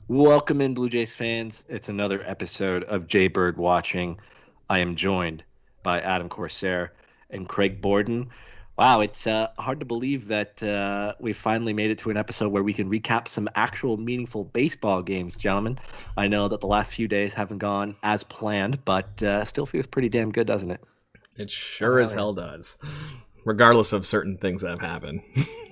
Welcome in, Blue Jays fans. It's another episode of Jaybird Watching. I am joined by Adam Corsair and Craig Borden. Wow, it's hard to believe that we finally made it to an episode where we can recap some actual meaningful baseball games, gentlemen. I know that the last few days haven't gone as planned, but still feels pretty damn good, doesn't it? It sure as hell does, regardless of certain things that have happened.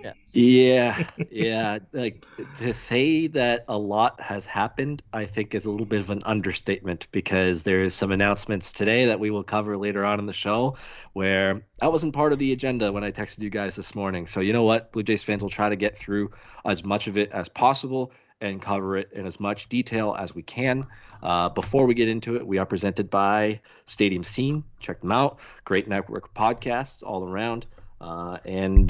Yes. Yeah. Like to say that a lot has happened, I think is a little bit of an understatement because there's some announcements today that we will cover later on in the show where that wasn't part of the agenda when I texted you guys this morning. So you know what? Blue Jays fans will try to get through as much of it as possible and cover it in as much detail as we can. Before we get into it, we are presented by Stadium Scene. Check them out. Great network podcasts all around. And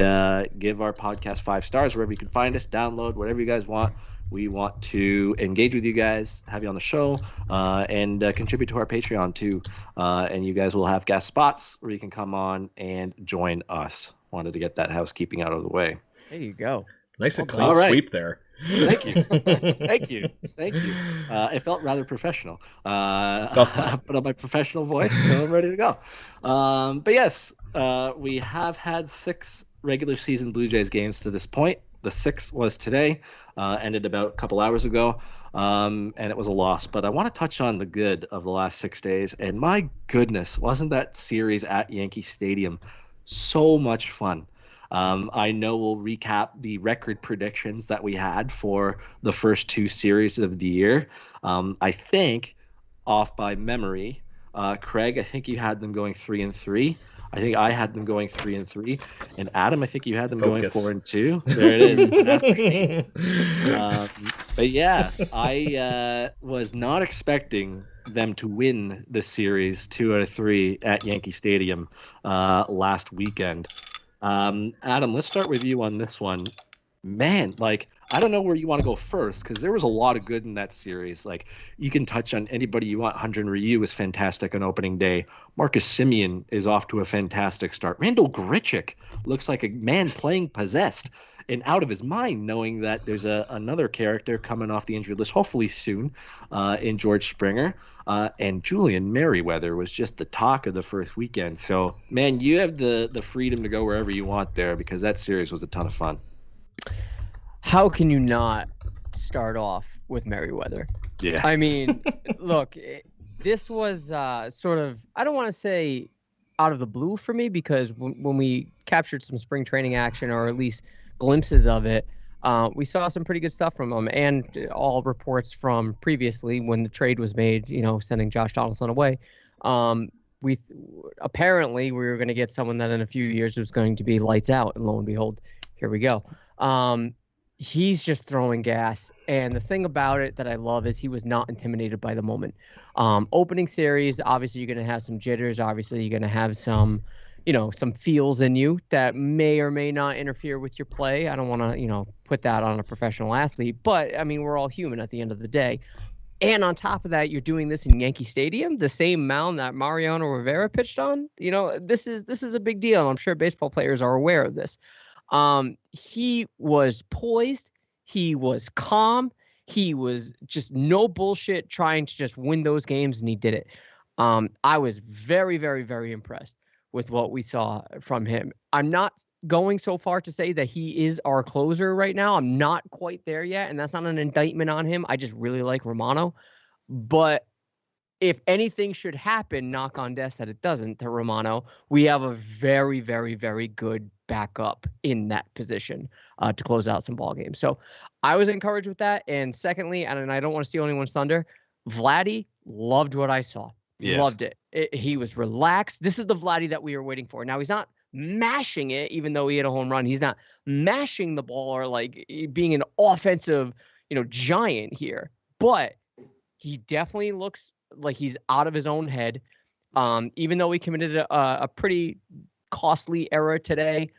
give our podcast 5 stars wherever you can find us. Download whatever you guys want. We want to engage with you guys, have you on the show, and contribute to our Patreon too. And you guys will have guest spots where you can come on and join us. Wanted to get that housekeeping out of the way. There you go. Nice and clean sweep there. Thank you. Thank you. It felt rather professional. I put on my professional voice, so I'm ready to go. But yes, we have had 6 regular season Blue Jays games to this point. The 6th was today, ended about a couple hours ago, and it was a loss. But I want to touch on the good of the last 6 days. And my goodness, wasn't that series at Yankee Stadium so much fun? I know we'll recap the record predictions that we had for the first 2 series of the year. I think, off by memory, Craig, I think you had them going 3-3. I think I had them going 3-3, and Adam, I think you had them going 4-2. There it is. But yeah, I was not expecting them to win the series 2 out of 3 at Yankee Stadium last weekend. Adam, let's start with you on this one. Man, like, I don't know where you want to go first because there was a lot of good in that series. Like, you can touch on anybody you want. Hyun-Jin Ryu was fantastic on opening day. Marcus Semien is off to a fantastic start. Randall Grichuk looks like a man playing possessed and out of his mind, knowing that there's another character coming off the injury list, hopefully soon, in George Springer. And Julian Merriweather was just the talk of the first weekend. So, man, you have the freedom to go wherever you want there because that series was a ton of fun. How can you not start off with Merriweather? Yeah. I mean, look, this was sort of, I don't want to say out of the blue for me because when we captured some spring training action or at least glimpses of it, we saw some pretty good stuff from him, and all reports from previously when the trade was made, sending Josh Donaldson away. We were going to get someone that in a few years was going to be lights out, and lo and behold, here we go. He's just throwing gas, and the thing about it that I love is he was not intimidated by the moment. Opening series, obviously you're going to have some jitters. Obviously you're going to have some feels in you that may or may not interfere with your play. I don't want to, put that on a professional athlete, but I mean, we're all human at the end of the day. And on top of that, you're doing this in Yankee Stadium, the same mound that Mariano Rivera pitched on. This is a big deal. I'm sure baseball players are aware of this. He was poised. He was calm. He was just no bullshit trying to just win those games, and he did it. I was very, very, very impressed with what we saw from him. I'm not going so far to say that he is our closer right now. I'm not quite there yet, and that's not an indictment on him. I just really like Romano. But if anything should happen, knock on desk that it doesn't, to Romano, we have a very, very, very good backup in that position to close out some ball games. So I was encouraged with that. And secondly, and I don't want to steal anyone's thunder, Vladdy loved what I saw. Yes. Loved it. He was relaxed. This is the Vladdy that we were waiting for. Now, he's not mashing it, even though he hit a home run. He's not mashing the ball or like being an offensive, giant here. But he definitely looks like he's out of his own head. Even though he committed a pretty costly error today,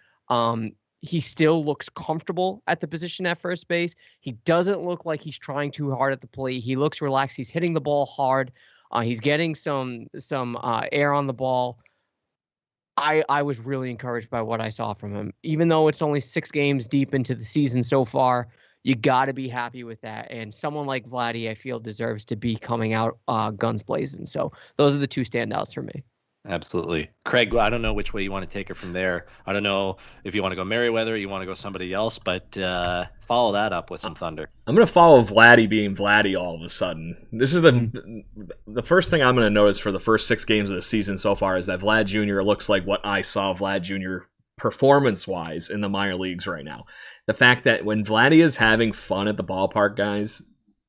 he still looks comfortable at the position at first base. He doesn't look like he's trying too hard at the plate. He looks relaxed. He's hitting the ball hard. He's getting some air on the ball. I was really encouraged by what I saw from him. Even though it's only 6 games deep into the season so far, you got to be happy with that. And someone like Vladdy, I feel, deserves to be coming out guns blazing. So those are the two standouts for me. Absolutely. Craig, I don't know which way you want to take it from there. I don't know if you want to go Merriweather, you want to go somebody else, but follow that up with some thunder. I'm going to follow Vladdy being Vladdy all of a sudden. This is the first thing I'm going to notice for the first 6 games of the season so far is that Vlad Jr. looks like what I saw Vlad Jr. performance-wise in the minor leagues right now. The fact that when Vladdy is having fun at the ballpark, guys,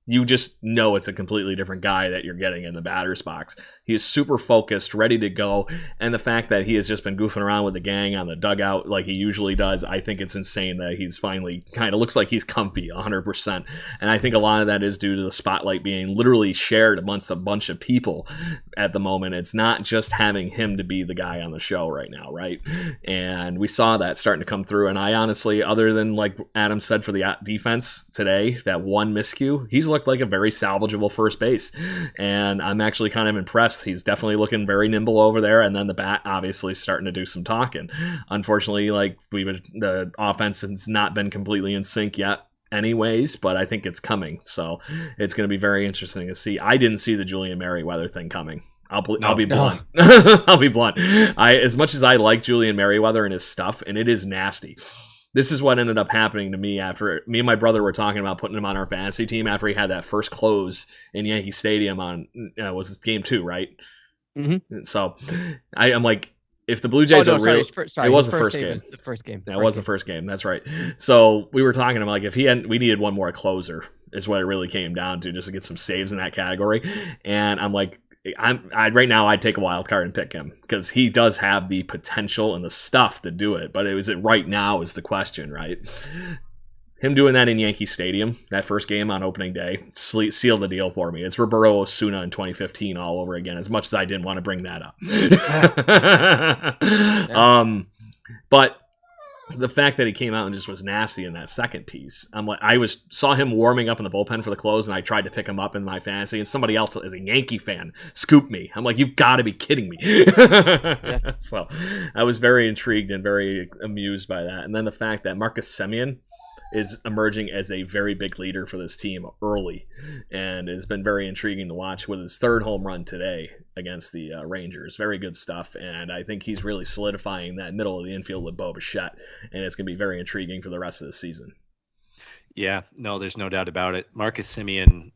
you just know it's a completely different guy that you're getting in the batter's box. He is super focused, ready to go, and the fact that he has just been goofing around with the gang on the dugout like he usually does, I think it's insane that he's finally kind of looks like he's comfy 100%. And I think a lot of that is due to the spotlight being literally shared amongst a bunch of people at the moment. It's not just having him to be the guy on the show right now, right? And we saw that starting to come through. And I honestly, other than like Adam said for the defense today, that one miscue, he's looked like a very salvageable first base. And I'm actually kind of impressed. He's definitely looking very nimble over there, and then the bat obviously starting to do some talking. Unfortunately, like the offense has not been completely in sync yet anyways, but I think it's coming. So it's going to be very interesting to see. I didn't see the Julian Merriweather thing coming. I'll be blunt. I'll be blunt. As much as I like Julian Merriweather and his stuff, and it is nasty, this is what ended up happening to me after me and my brother were talking about putting him on our fantasy team after he had that first close in Yankee Stadium on was game 2, right? Mm-hmm. So I'm like, if the Blue Jays are real, it was the first game. The first game. That was the first game. That's right. So we were talking about like if we needed one more closer is what it really came down to, just to get some saves in that category. And I'm like, right now I'd take a wild card and pick him because he does have the potential and the stuff to do it. But is it right now is the question, right? Him doing that in Yankee Stadium, that first game on opening day, sealed the deal for me. It's Roberto Osuna in 2015 all over again, as much as I didn't want to bring that up. But the fact that he came out and just was nasty in that second piece, I'm like, saw him warming up in the bullpen for the close, and I tried to pick him up in my fantasy, and somebody else, as a Yankee fan, scooped me. I'm like, you've got to be kidding me. So I was very intrigued and very amused by that. And then the fact that Marcus Semien is emerging as a very big leader for this team early, and it's been very intriguing to watch with his 3rd home run today against the Rangers. Very good stuff, and I think he's really solidifying that middle of the infield with Bo Bichette, and it's going to be very intriguing for the rest of the season. Yeah, no, there's no doubt about it. Marcus Semien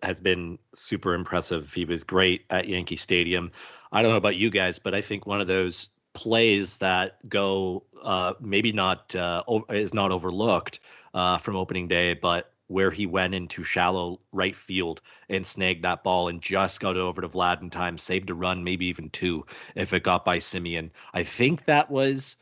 has been super impressive. He was great at Yankee Stadium. I don't know about you guys, but I think one of those plays that go maybe not is not overlooked from opening day, but where he went into shallow right field and snagged that ball and just got it over to Vlad in time, saved a run, maybe even 2 if it got by Semien. I think that was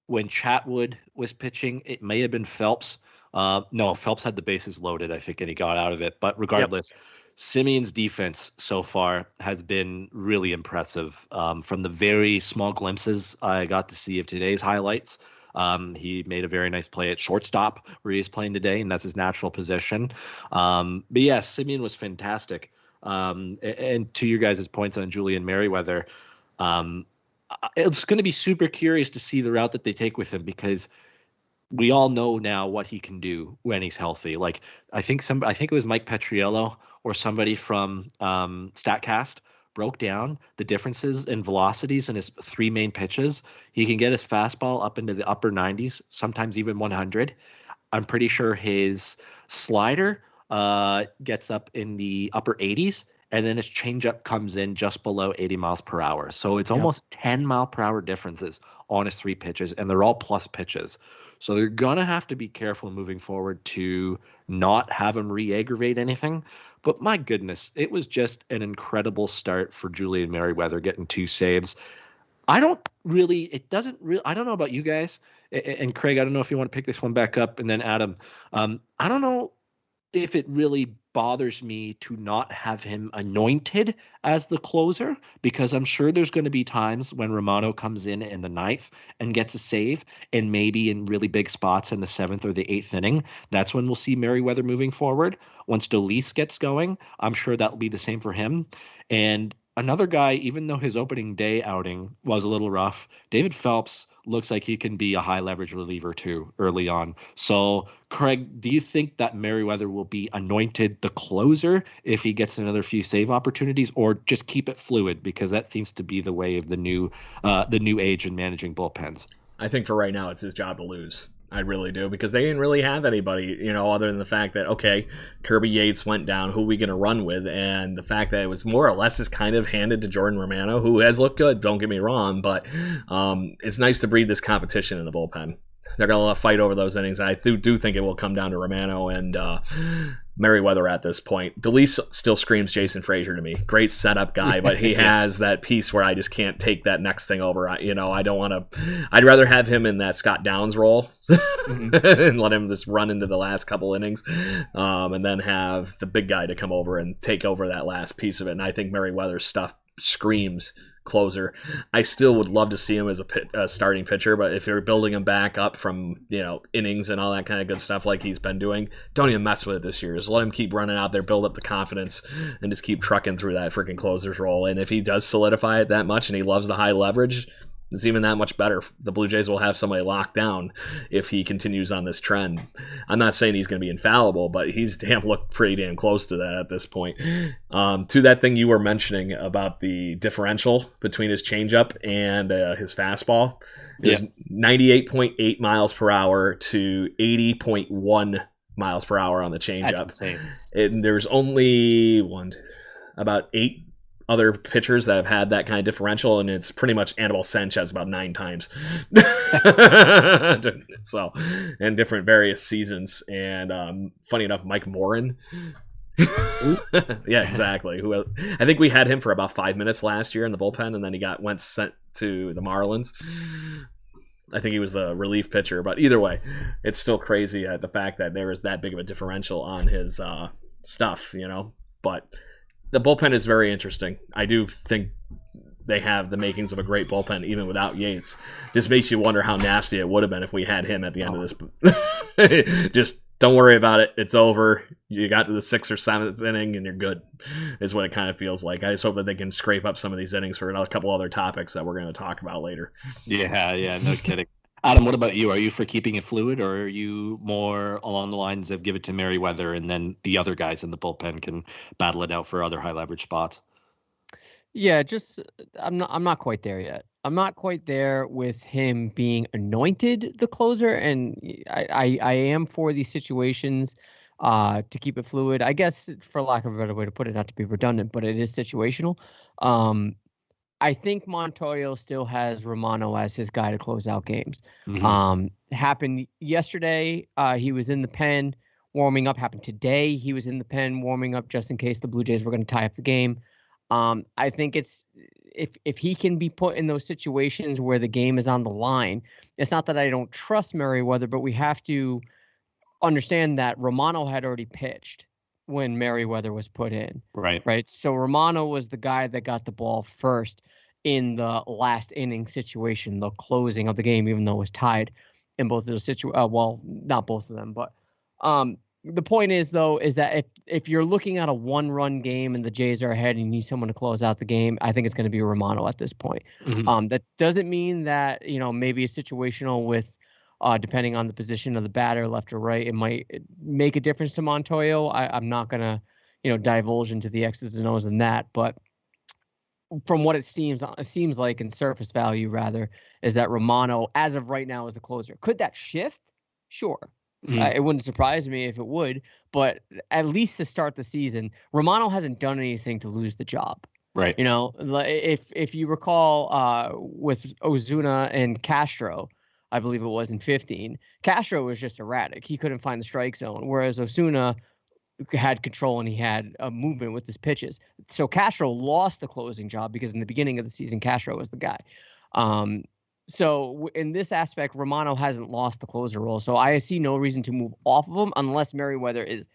when Chatwood was pitching. It may have been Phelps. No, Phelps had the bases loaded, I think, and he got out of it. But regardless, Semien's defense so far has been really impressive. From the very small glimpses I got to see of today's highlights, he made a very nice play at shortstop where he's playing today, and that's his natural position. But yeah, Semien was fantastic. And to your guys' points on Julian Merriweather, it's going to be super curious to see the route that they take with him, because we all know now what he can do when he's healthy. Like I think it was Mike Petriello or somebody from StatCast broke down the differences in velocities in his 3 main pitches. He can get his fastball up into the upper 90s, sometimes even 100. I'm pretty sure his slider gets up in the upper 80s, and then his changeup comes in just below 80 miles per hour. So it's almost 10 mile per hour differences on his 3 pitches, and they're all plus pitches. So they're going to have to be careful moving forward to not have him re-aggravate anything. But my goodness, it was just an incredible start for Julian Merriweather, getting 2 saves. I don't know about you guys. And Craig, I don't know if you want to pick this one back up. And then Adam, I don't know if it really bothers me to not have him anointed as the closer, because I'm sure there's going to be times when Romano comes in the 9th and gets a save, and maybe in really big spots in the 7th or the 8th inning. That's when we'll see Merriweather moving forward. Once Dolis gets going, I'm sure that will be the same for him. And another guy, even though his opening day outing was a little rough, David Phelps looks like he can be a high leverage reliever too early on. So, Craig, do you think that Merriweather will be anointed the closer if he gets another few save opportunities, or just keep it fluid, because that seems to be the way of the new age in managing bullpens? I think for right now, it's his job to lose. I really do, because they didn't really have anybody, other than the fact that, okay, Kirby Yates went down, who are we going to run with? And the fact that it was more or less is kind of handed to Jordan Romano, who has looked good, don't get me wrong, but it's nice to breed this competition in the bullpen. They're going to fight over those innings. I do think it will come down to Romano and Merriweather at this point. DeLeese still screams Jason Frazier to me. Great setup guy, but he has that piece where I just can't take that next thing over. I don't want to. I'd rather have him in that Scott Downs role and let him just run into the last couple innings, and then have the big guy to come over and take over that last piece of it. And I think Merriweather's stuff screams closer. I still would love to see him as a starting pitcher, but if you're building him back up from innings and all that kind of good stuff like he's been doing, don't even mess with it this year. Just let him keep running out there, build up the confidence, and just keep trucking through that freaking closer's role. And if he does solidify it that much and he loves the high leverage, it's even that much better. The Blue Jays will have somebody locked down if he continues on this trend. I'm not saying he's going to be infallible, but he's looked pretty damn close to that at this point. To that thing you were mentioning about the differential between his changeup and his fastball, there's 98.8 miles per hour to 80.1 miles per hour on the changeup. That's insane. And there's only about 8 other pitchers that have had that kind of differential, and it's pretty much Anibal Sanchez about 9 times. So, in different various seasons. And funny enough, Mike Morin. Yeah, exactly. Who I think we had him for about 5 minutes last year in the bullpen, and then he went sent to the Marlins. I think he was the relief pitcher, but either way, it's still crazy the fact that there is that big of a differential on his stuff, But the bullpen is very interesting. I do think they have the makings of a great bullpen, even without Yates. Just makes you wonder how nasty it would have been if we had him at the end of this. Just don't worry about it. It's over. You got to the 6th or 7th inning, and you're good, is what it kind of feels like. I just hope that they can scrape up some of these innings for a couple other topics that we're going to talk about later. Yeah, no kidding. Adam, what about you? Are you for keeping it fluid, or are you more along the lines of give it to Merriweather and then the other guys in the bullpen can battle it out for other high leverage spots? Yeah, I'm not quite there yet. I'm not quite there with him being anointed the closer, and I am for these situations to keep it fluid. I guess, for lack of a better way to put it, not to be redundant, but it is situational. I think Montoyo still has Romano as his guy to close out games. Happened yesterday. He was in the pen warming up. Happened today. He was in the pen warming up just in case the Blue Jays were going to tie up the game. I think it's if he can be put in those situations where the game is on the line. It's not that I don't trust Merriweather, but we have to understand that Romano had already pitched when Merriweather was put in. Right. So Romano was the guy that got the ball first in the last inning situation, the closing of the game, even though it was tied in both of those situations. Well, not both of them, but the point is, though, is that if you're looking at a 1-run game and the Jays are ahead and you need someone to close out the game, I think it's going to be Romano at this point. That doesn't mean that, maybe it's situational with depending on the position of the batter, left or right, it might make a difference to Montoyo. I'm not going to, divulge into the X's and O's in that. But from what it seems like in surface value, rather, is that Romano, as of right now, is the closer. Could that shift? Sure. It wouldn't surprise me if it would. But at least to start the season, Romano hasn't done anything to lose the job. Right. If you recall with Ozuna and Castro, I believe it was in 15. Castro was just erratic. He couldn't find the strike zone, whereas Ozuna had control and he had a movement with his pitches. So Castro lost the closing job because in the beginning of the season, Castro was the guy. So in this aspect, Romano hasn't lost the closer role. So I see no reason to move off of him unless Merriweather is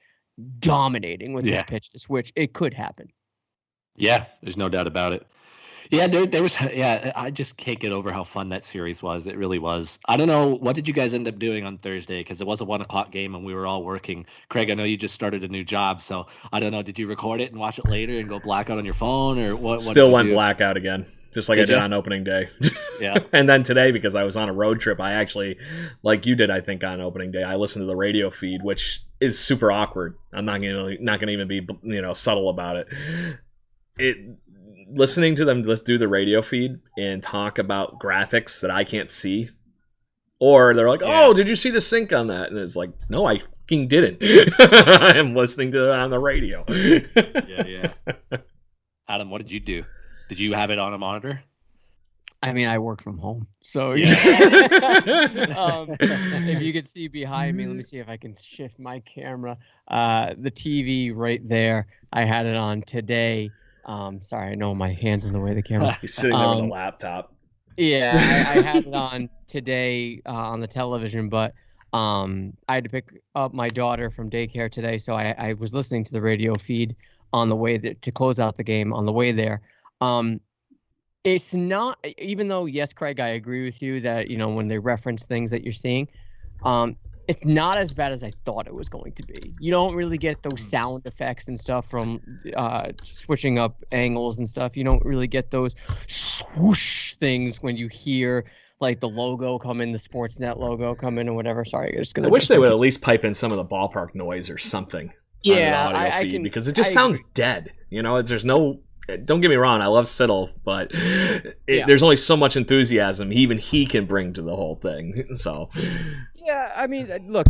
dominating with his pitches, which it could happen. Yeah, there's no doubt about it. Yeah, there was. Yeah, I just can't get over how fun that series was. It really was. I don't know, what did you guys end up doing on Thursday? Because it was a 1 o'clock game and we were all working. Craig, I know you just started a new job, so I don't know. Did you record it and watch it later and go blackout on your phone, or what? What did Still you went do? blackout again, just like I Did did ya? on opening day. Yeah. And then today, because I was on a road trip, I actually, like you did, I think on opening day, I listened to the radio feed, which is super awkward. I'm not gonna even be subtle about it. Listening to them just do the radio feed and talk about graphics that I can't see, or they're like, Yeah. "Oh, did you see the sync on that?" And it's like, "No, I fucking didn't. I am listening to it on the radio." Yeah. Adam, what did you do? Did you have it on a monitor? I mean, I work from home, so Yeah. if you could see behind me, let me see if I can shift my camera. The TV right there, I had it on today. Sorry, I know my hand's in the way of the camera. He's sitting there with a laptop. Yeah, I had it on today on the television, but I had to pick up my daughter from daycare today, so I was listening to the radio feed on the way to close out the game on the way there. It's not, even though, yes, Craig, I agree with you that, when they reference things that you're seeing, it's not as bad as I thought it was going to be. You don't really get those sound effects and stuff from switching up angles and stuff. You don't really get those swoosh things when you hear like the logo come in, the Sportsnet logo come in or whatever. Sorry, I'm just gonna. I wish they would at least pipe in some of the ballpark noise or something. Yeah, on the audio I feed, can, because it just sounds dead. There's no. Don't get me wrong, I love Siddle, but there's only so much enthusiasm even he can bring to the whole thing. So, yeah, I mean, look,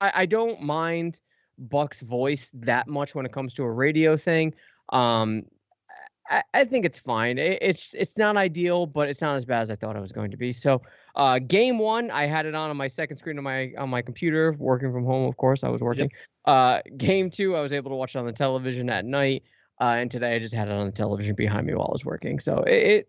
I don't mind Buck's voice that much when it comes to a radio thing. I think it's fine. It's not ideal, but it's not as bad as I thought it was going to be. So, game one, I had it on my second screen on my computer, working from home. Of course, I was working. Yep. Game two, I was able to watch it on the television at night. And today I just had it on the television behind me while I was working. So it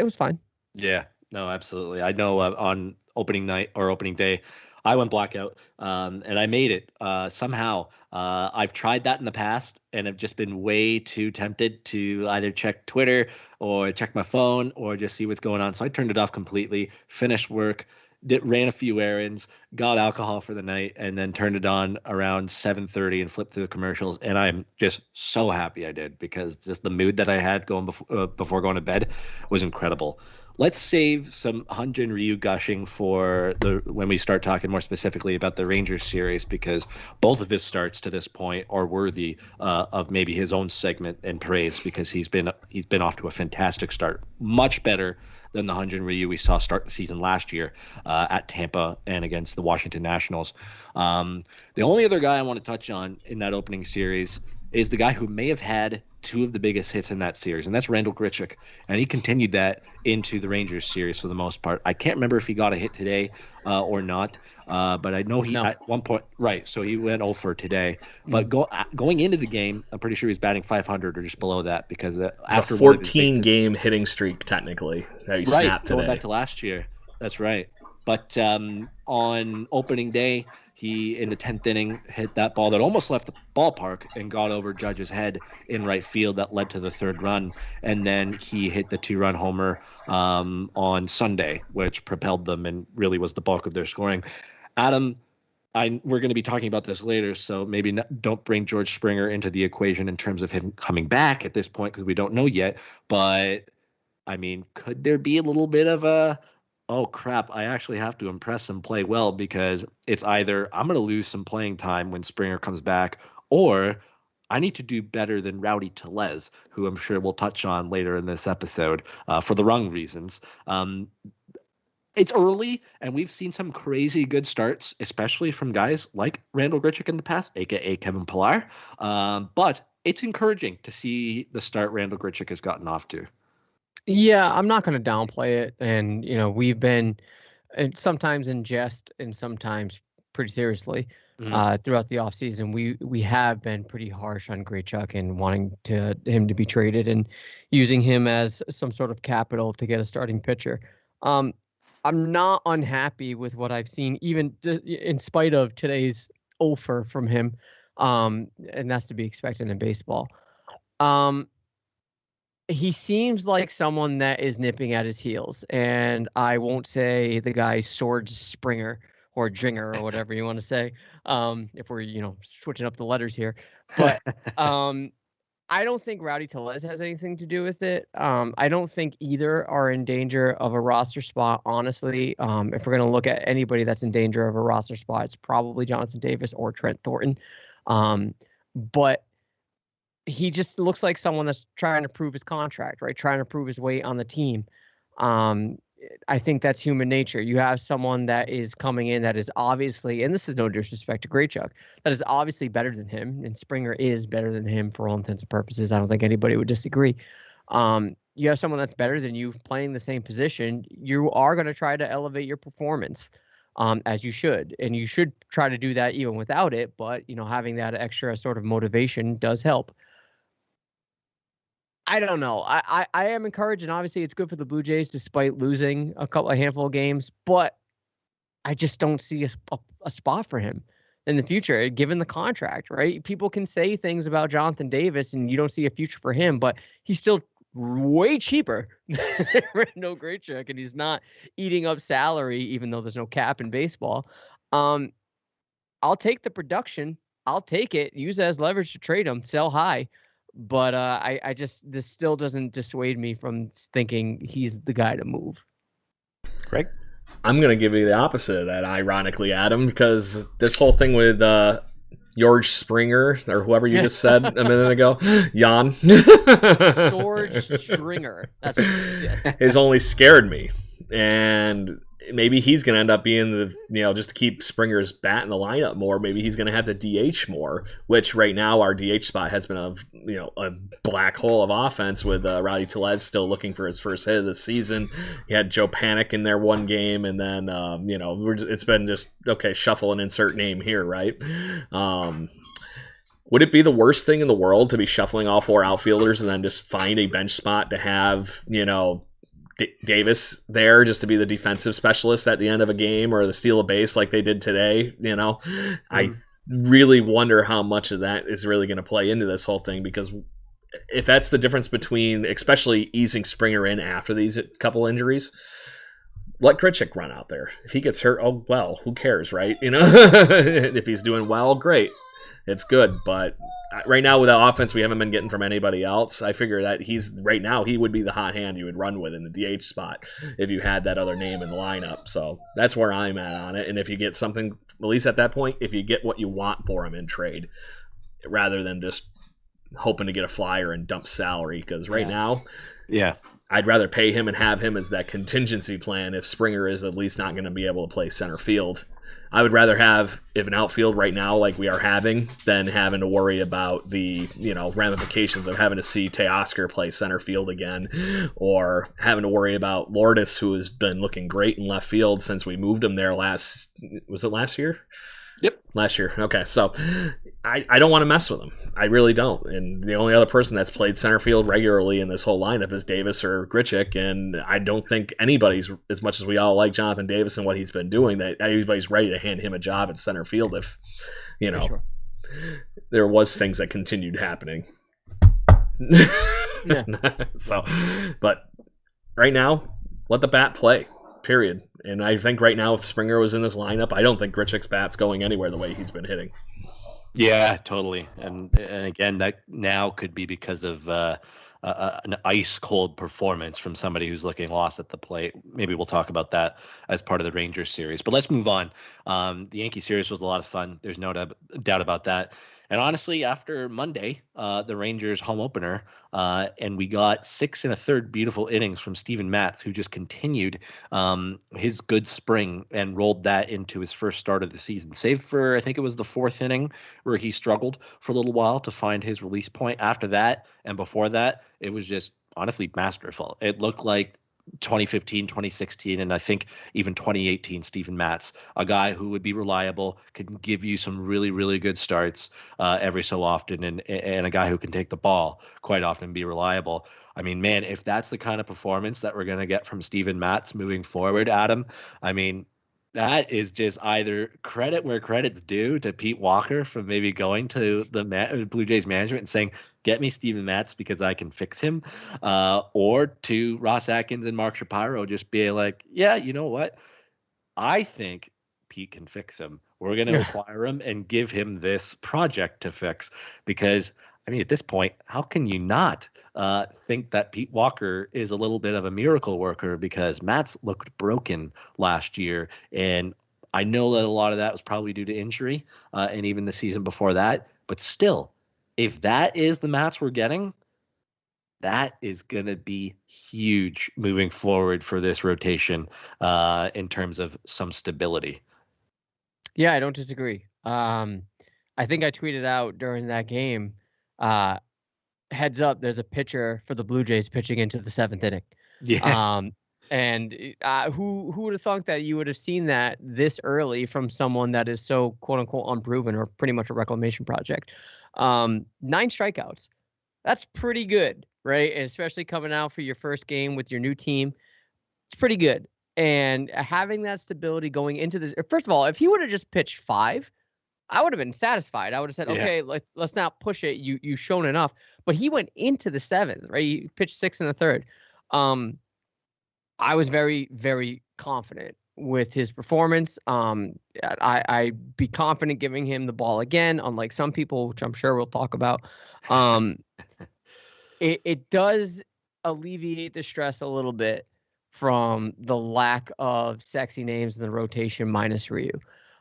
was fine. Yeah, no, absolutely. I know on opening night or opening day, I went blackout, and I made it somehow. I've tried that in the past, and I've just been way too tempted to either check Twitter or check my phone or just see what's going on. So I turned it off completely, finished work, ran a few errands, got alcohol for the night, and then turned it on around 7:30 and flipped through the commercials. And I'm just so happy I did, because just the mood that I had going before going to bed was incredible. Let's save some Hyunjin Ryu gushing for when we start talking more specifically about the Rangers series, because both of his starts to this point are worthy of maybe his own segment and praise, because he's been off to a fantastic start, much better than the Hyunjin Ryu we saw start the season last year at Tampa and against the Washington Nationals. The only other guy I want to touch on in that opening series is the guy who may have had two of the biggest hits in that series, and that's Randall Grichuk. And he continued that into the Rangers series for the most part. I can't remember if he got a hit today or not, but I know he at one point, right, so he went 0 for today. But going into the game, I'm pretty sure he's batting 500 or just below that, because after a 14-game hitting streak, technically, that he snapped today. Going back to last year. That's right. But on opening day, he, in the 10th inning, hit that ball that almost left the ballpark and got over Judge's head in right field that led to the third run. And then he hit the 2-run homer on Sunday, which propelled them and really was the bulk of their scoring. Adam, we're going to be talking about this later, so maybe don't bring George Springer into the equation in terms of him coming back at this point, because we don't know yet. But, I mean, could there be a little bit of a, oh crap, I actually have to impress and play well, because it's either I'm going to lose some playing time when Springer comes back, or I need to do better than Rowdy Tellez, who I'm sure we'll touch on later in this episode for the wrong reasons. It's early, and we've seen some crazy good starts, especially from guys like Randall Grichuk in the past, a.k.a. Kevin Pillar. But it's encouraging to see the start Randall Grichuk has gotten off to. Yeah, I'm not going to downplay it. And, we've been sometimes in jest and sometimes pretty seriously throughout the offseason. We have been pretty harsh on Grichuk and wanting him to be traded and using him as some sort of capital to get a starting pitcher. I'm not unhappy with what I've seen, even in spite of today's offer from him. And that's to be expected in baseball. he seems like someone that is nipping at his heels, and I won't say the guy Sword Springer or Dringer or whatever you want to say, if we're switching up the letters here, but I don't think Rowdy Tellez has anything to do with it. I don't think either are in danger of a roster spot, honestly. If we're going to look at anybody that's in danger of a roster spot, it's probably Jonathan Davis or Trent Thornton. But he just looks like someone that's trying to prove his contract, right? Trying to prove his weight on the team. I think that's human nature. You have someone that is coming in that is obviously, and this is no disrespect to Great Chuck, that is obviously better than him, and Springer is better than him for all intents and purposes. I don't think anybody would disagree. You have someone that's better than you playing the same position. You are going to try to elevate your performance, as you should, and you should try to do that even without it. But having that extra sort of motivation does help. I don't know. I am encouraged, and obviously it's good for the Blue Jays despite losing a handful of games, but I just don't see a spot for him in the future, given the contract, right? People can say things about Jonathan Davis, and you don't see a future for him, but he's still way cheaper than no Great Check, and he's not eating up salary, even though there's no cap in baseball. I'll take the production. I'll take it. Use it as leverage to trade him, sell high. But this still doesn't dissuade me from thinking he's the guy to move. Greg? I'm going to give you the opposite of that, ironically, Adam, because this whole thing with George Springer, or whoever you just said a minute ago, Jan. George Springer. That's what it is, yes. Has only scared me. And maybe he's going to end up being just to keep Springer's bat in the lineup more. Maybe he's going to have to DH more, which right now our DH spot has been a black hole of offense with Rowdy Tellez still looking for his first hit of the season. He had Joe Panic in there one game, and then it's been just shuffle and insert name here, right? Would it be the worst thing in the world to be shuffling all four outfielders and then just find a bench spot to have Davis there just to be the defensive specialist at the end of a game or the steal a base like they did today? I really wonder how much of that is really going to play into this whole thing, because if that's the difference between especially easing Springer in after these couple injuries, let Grichuk run out there. If he gets hurt, oh well, who cares, right? If he's doing well, great, it's good. But right now, with the offense we haven't been getting from anybody else, I figure that he would be the hot hand you would run with in the DH spot if you had that other name in the lineup. So that's where I'm at on it. And if you get something, at least at that point, if you get what you want for him in trade, rather than just hoping to get a flyer and dump salary, because right now, I'd rather pay him and have him as that contingency plan if Springer is at least not going to be able to play center field. I would rather have an outfield right now like we are having than having to worry about the ramifications of having to see Teoscar play center field again, or having to worry about Lourdes, who has been looking great in left field since we moved him there last year? Yep. Last year. Okay, so I don't want to mess with him. I really don't. And the only other person that's played center field regularly in this whole lineup is Davis or Grichuk, and I don't think anybody's, as much as we all like Jonathan Davis and what he's been doing, that anybody's ready to hand him a job at center field if, there was things that continued happening. So, but right now, let the bat play. Period. And I think right now, if Springer was in this lineup, I don't think Grichuk's bat's going anywhere the way he's been hitting. Yeah, totally. And again, that now could be because of an ice cold performance from somebody who's looking lost at the plate. Maybe we'll talk about that as part of the Rangers series. But let's move on. The Yankee series was a lot of fun. There's no doubt about that. And honestly, after Monday, the Rangers home opener, and we got 6 1/3 beautiful innings from Steven Matz, who just continued his good spring and rolled that into his first start of the season. Save for, I think it was the 4th inning where he struggled for a little while to find his release point. After that and before that, it was just honestly masterful. It looked like 2015, 2016, and I think even 2018, Steven Matz, a guy who would be reliable, can give you some really, really good starts every so often, and a guy who can take the ball quite often and be reliable. I mean, man, if that's the kind of performance that we're going to get from Steven Matz moving forward, Adam, I mean, That is just either credit where credit's due to Pete Walker for maybe going to the Blue Jays management and saying, "Get me Steven Matz because I can fix him," or to Ross Atkins and Mark Shapiro just being like, "Yeah, you know what? I think Pete can fix him. We're going to acquire him and give him this project to fix." Because, I mean, at this point, how can you not think that Pete Walker is a little bit of a miracle worker? Because Matt's looked broken last year. And I know that a lot of that was probably due to injury and even the season before that. But still, if that is the Mats we're getting, that is going to be huge moving forward for this rotation in terms of some stability. Yeah, I don't disagree. I think I tweeted out during that game, heads up, there's a pitcher for the Blue Jays pitching into the 7th inning. Yeah. And who would have thought that you would have seen that this early from someone that is so quote unquote unproven or pretty much a reclamation project? 9 strikeouts. That's pretty good, right? And especially coming out for your first game with your new team. It's pretty good. And having that stability going into this, first of all, if he would have just pitched 5, I would have been satisfied. I would have said, okay, let's not push it. You've shown enough. But he went into the 7th, right? He pitched 6 1/3. I was very, very confident with his performance. I'd be confident giving him the ball again, unlike some people, which I'm sure we'll talk about. It does alleviate the stress a little bit from the lack of sexy names in the rotation minus Ryu.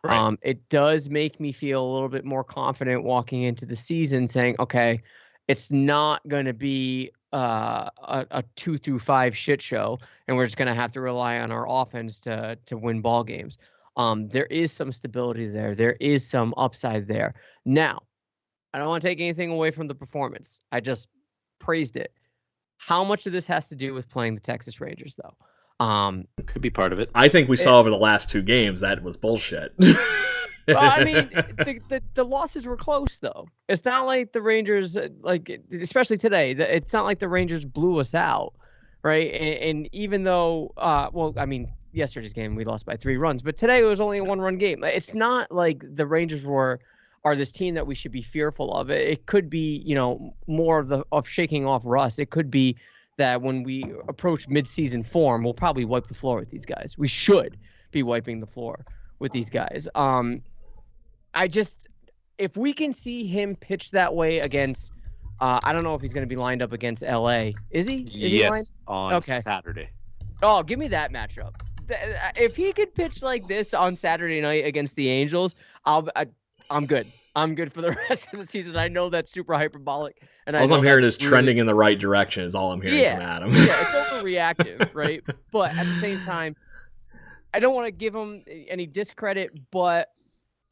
Right. It does make me feel a little bit more confident walking into the season saying, okay, it's not going to be a 2 through 5 shit show, and we're just going to have to rely on our offense to win ball games. There is some stability there. There is some upside there. Now, I don't want to take anything away from the performance. I just praised it. How much of this has to do with playing the Texas Rangers, though? Could be part of it. I think we saw over the last 2 games that was bullshit. Well, I mean, the losses were close, though. It's not like the Rangers, like, especially today, it's not like the Rangers blew us out, right? And even though, well, I mean, yesterday's game we lost by 3 runs, but today it was only a 1-run game. It's not like the Rangers are this team that we should be fearful of. It could be, more of shaking off rust. It could be that when we approach mid-season form, we'll probably wipe the floor with these guys. We should be wiping the floor with these guys. If we can see him pitch that way against, I don't know if he's going to be lined up against LA. Is he? Yes, on Saturday. Oh, give me that matchup. If he could pitch like this on Saturday night against the Angels, I'm good. I'm good for the rest of the season. I know that's super hyperbolic. And all I'm hearing is trending in the right direction is all I'm hearing from Adam. Yeah, it's overreactive, right? But at the same time, I don't want to give him any discredit, but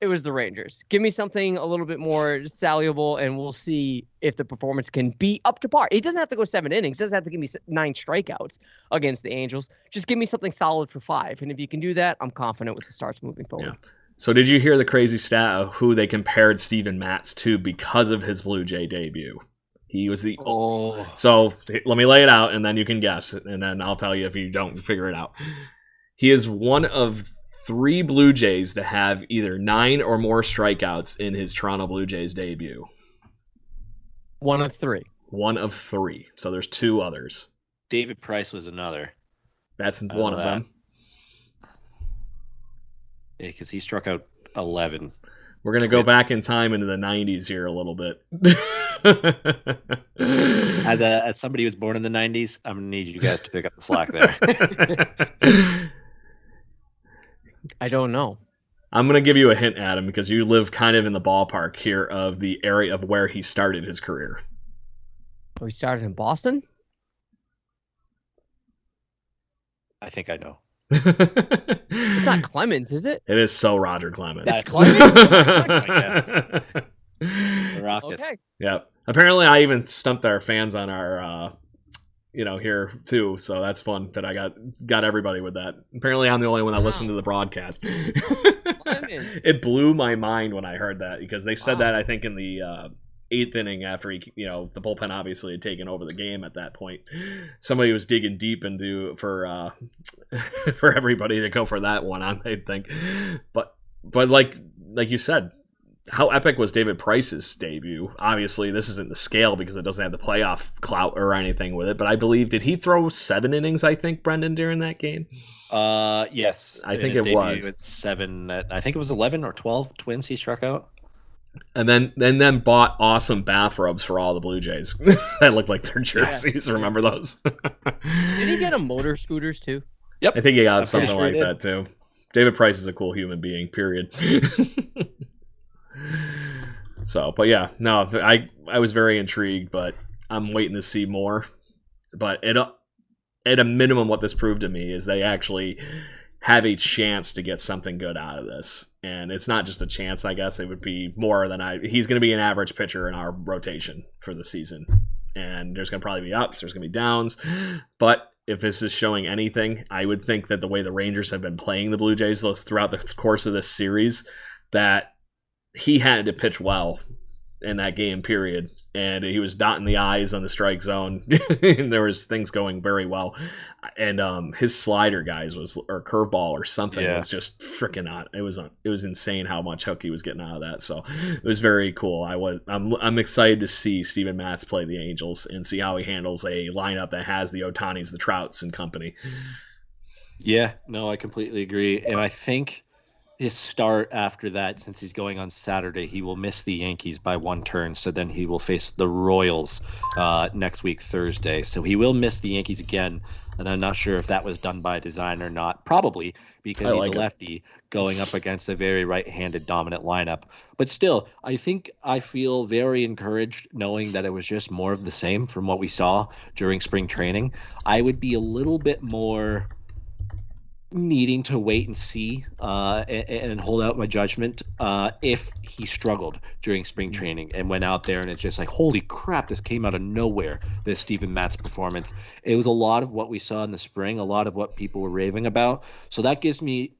it was the Rangers. Give me something a little bit more soluble, and we'll see if the performance can be up to par. He doesn't have to go 7 innings. He doesn't have to give me 9 strikeouts against the Angels. Just give me something solid for 5. And if you can do that, I'm confident with the starts moving forward. Yeah. So did you hear the crazy stat of who they compared Steven Matz to because of his Blue Jay debut? He was the... Oh. So let me lay it out, and then you can guess, and then I'll tell you if you don't figure it out. He is one of 3 Blue Jays to have either 9 or more strikeouts in his Toronto Blue Jays debut. One of 3. One of 3. So there's 2 others. David Price was another. That's one of them. Yeah, because he struck out 11. We're going to go back in time into the 90s here a little bit. As somebody who was born in the 90s, I'm going to need you guys to pick up the slack there. I don't know. I'm going to give you a hint, Adam, because you live kind of in the ballpark here of the area of where he started his career. Oh, he started in Boston? I think I know. It's not Clemens, is it? It is so Roger Clemens. It's Clemens? The Rocket. Okay. Yeah. Apparently, I even stumped our fans on our, here too. So that's fun that I got everybody with that. Apparently, I'm the only one that listened to the broadcast. It blew my mind when I heard that because they said that I think in the eighth inning after he, the bullpen obviously had taken over the game at that point. Somebody was digging deep into for for everybody to go for that one, I think. But like you said, how epic was David Price's debut? Obviously, this isn't the scale because it doesn't have the playoff clout or anything with it. But I believe, did he throw 7 innings? I think, Brendan, during that game. Yes, I think it was. It's 7. I think it was 11 or 12 Twins he struck out. And then bought awesome bathrobes for all the Blue Jays that looked like their jerseys. Yes. Remember those? Did he get motor scooters too? Yep, I think he got something like that too. David Price is a cool human being. Period. So, but yeah, no, I was very intrigued, but I'm waiting to see more. But at a minimum, what this proved to me is they actually have a chance to get something good out of this. And it's not just a chance, I guess. It would be more than he's going to be an average pitcher in our rotation for the season. And there's going to probably be ups, there's going to be downs. But if this is showing anything, I would think that the way the Rangers have been playing the Blue Jays throughout the course of this series, that he had to pitch well in that game, period. And he was dotting the I's on the strike zone. And there was things going very well. And his slider, guys, or curveball or something was just freaking out. It was insane how much hook he was getting out of that. So it was very cool. I'm excited to see Steven Matz play the Angels and see how he handles a lineup that has the Ohtanis, the Trouts, and company. Yeah, no, I completely agree. And I think his start after that, since he's going on Saturday, he will miss the Yankees by 1 turn. So then he will face the Royals next week, Thursday. So he will miss the Yankees again. And I'm not sure if that was done by design or not. Probably, because he's a lefty going up against a very right-handed dominant lineup. But still, I feel very encouraged knowing that it was just more of the same from what we saw during spring training. I would be a little bit more needing to wait and see and hold out my judgment if he struggled during spring training and went out there and it's just like, holy crap, this came out of nowhere, this Steven Matz performance. It was a lot of what we saw in the spring, a lot of what people were raving about. So that gives me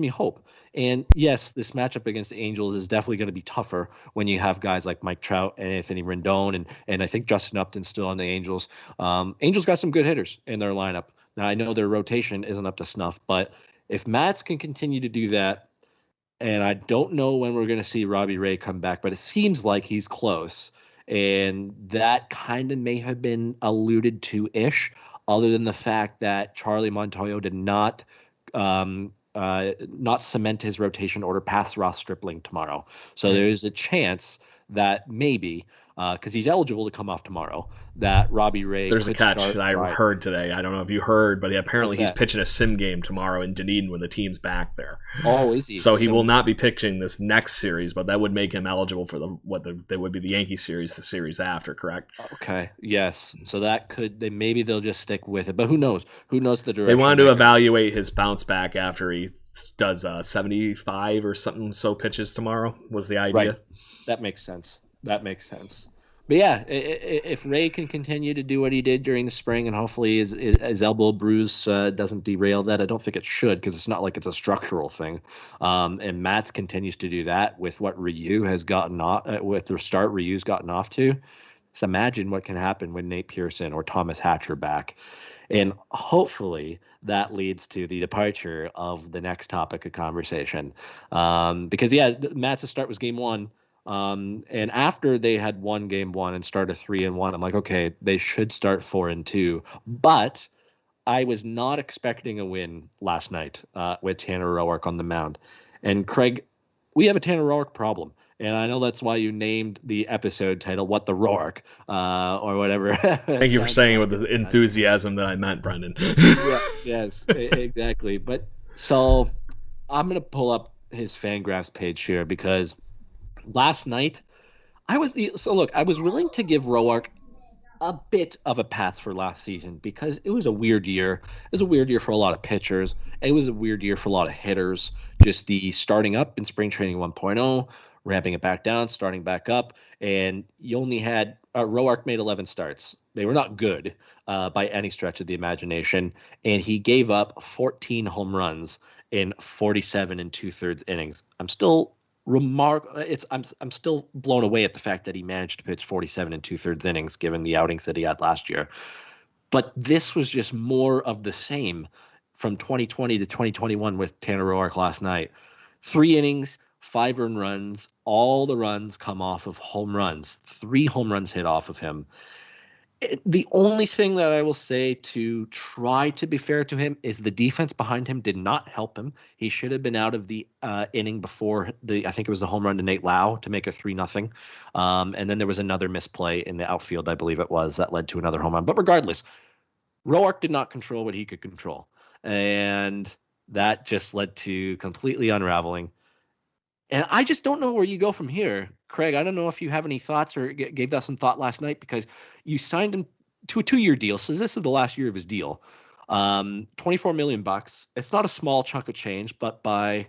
hope. And yes, this matchup against the Angels is definitely going to be tougher when you have guys like Mike Trout and Anthony Rendon and I think Justin Upton's still on the Angels. Angels got some good hitters in their lineup. Now, I know their rotation isn't up to snuff, but if Matz can continue to do that, and I don't know when we're going to see Robbie Ray come back, but it seems like he's close, and that kind of may have been alluded to-ish, other than the fact that Charlie Montoyo did not cement his rotation order past Ross Stripling tomorrow. So there's a chance that maybe because he's eligible to come off tomorrow, that Robbie Ray There's a catch that I heard today. I don't know if you heard, but apparently he's pitching a sim game tomorrow in Dunedin when the team's back there. Oh, is he? So he will not be pitching this next series, but that would make him eligible for that would be the Yankee series, the series after, correct? Okay, yes. So that maybe they'll just stick with it, but who knows? Who knows the direction? They wanted to evaluate his bounce back after he does 75 or something so pitches tomorrow was the idea. Right. That makes sense. But yeah, if Ray can continue to do what he did during the spring, and hopefully his elbow bruise doesn't derail that, I don't think it should, because it's not like it's a structural thing. And Matz continues to do that with what Ryu has gotten off, with the start Ryu's gotten off to. So imagine what can happen when Nate Pearson or Thomas Hatcher back. And hopefully that leads to the departure of the next topic of conversation. Because, yeah, Matt's start was game 1. And after they had won game 1 and started 3-1, I'm like, okay, they should start 4-2. But I was not expecting a win last night with Tanner Roark on the mound. And Craig, we have a Tanner Roark problem. And I know that's why you named the episode title "What the Roark" or whatever. Thank you for saying it with the enthusiasm that I meant, Brendan. yes, exactly. But so I'm gonna pull up his Fangraphs page here because last night I was willing to give Roark a bit of a pass for last season because it was a weird year. It was a weird year for a lot of pitchers. It was a weird year for a lot of hitters. Just the starting up in spring training 1.0. Ramping it back down, starting back up, and you only had Roark made 11 starts. They were not good by any stretch of the imagination, and he gave up 14 home runs in 47 2/3 innings. I'm still I'm still blown away at the fact that he managed to pitch 47 and 2/3 innings given the outings that he had last year. But this was just more of the same from 2020 to 2021 with Tanner Roark last night. 3 innings, 5 earned runs. All the runs come off of home runs. 3 home runs hit off of him. The only thing that I will say to try to be fair to him is the defense behind him did not help him. He should have been out of the inning before I think it was the home run to Nate Lau to make it 3-0. And then there was another misplay in the outfield, I believe it was, that led to another home run. But regardless, Roark did not control what he could control. And that just led to completely unraveling. And I just don't know where you go from here. Craig, I don't know if you have any thoughts or gave that some thought last night, because you signed him to a 2-year deal. So this is the last year of his deal. $24 million. It's not a small chunk of change, but by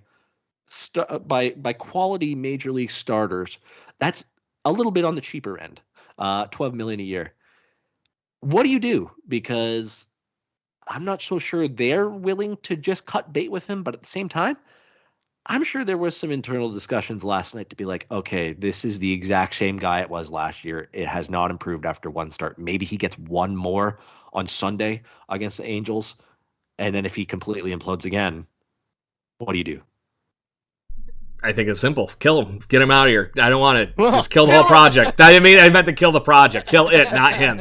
quality major league starters, that's a little bit on the cheaper end. $12 million a year. What do you do? Because I'm not so sure they're willing to just cut bait with him, but at the same time, I'm sure there was some internal discussions last night to be like, okay, this is the exact same guy it was last year. It has not improved after one start. Maybe he gets one more on Sunday against the Angels. And then if he completely implodes again, what do you do? I think it's simple. Kill him. Get him out of here. I don't want it. Just kill the whole project. I meant to kill the project. Kill it, not him.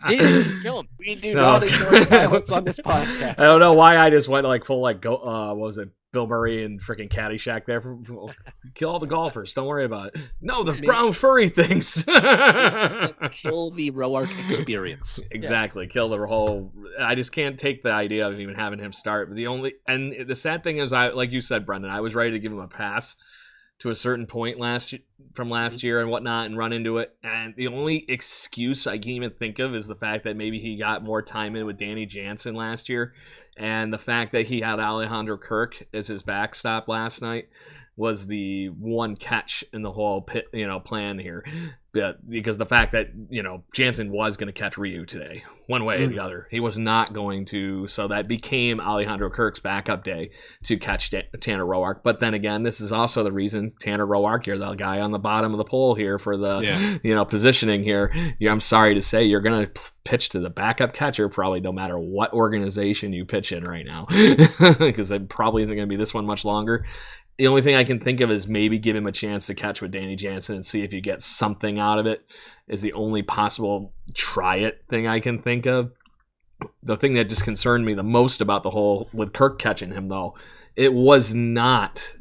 Jesus, kill him. We do not endorse violence on this podcast. I don't know why I just went like full what was it? Bill Murray and freaking Caddyshack there. Kill all the golfers. Don't worry about it. No, the brown furry things. Kill the ROARK experience. Exactly. Yes. Kill the whole. I just can't take the idea of even having him start. And the sad thing is, like you said, Brendan, I was ready to give him a pass to a certain point last year and whatnot and run into it. And the only excuse I can even think of is the fact that maybe he got more time in with Danny Jansen last year. And the fact that he had Alejandro Kirk as his backstop last night was the one catch in the whole plan here. Because the fact that, Jansen was going to catch Ryu today, one way or the other. He was not going to, so that became Alejandro Kirk's backup day to catch Tanner Roark. But then again, this is also the reason, Tanner Roark, you're the guy on the bottom of the pole here for the positioning here. I'm sorry to say, you're going to pitch to the backup catcher probably no matter what organization you pitch in right now. Because it probably isn't going to be this one much longer. The only thing I can think of is maybe give him a chance to catch with Danny Jansen and see if you get something out of it is the only possible try it thing I can think of. The thing that just concerned me the most about the whole with Kirk catching him, though, it was not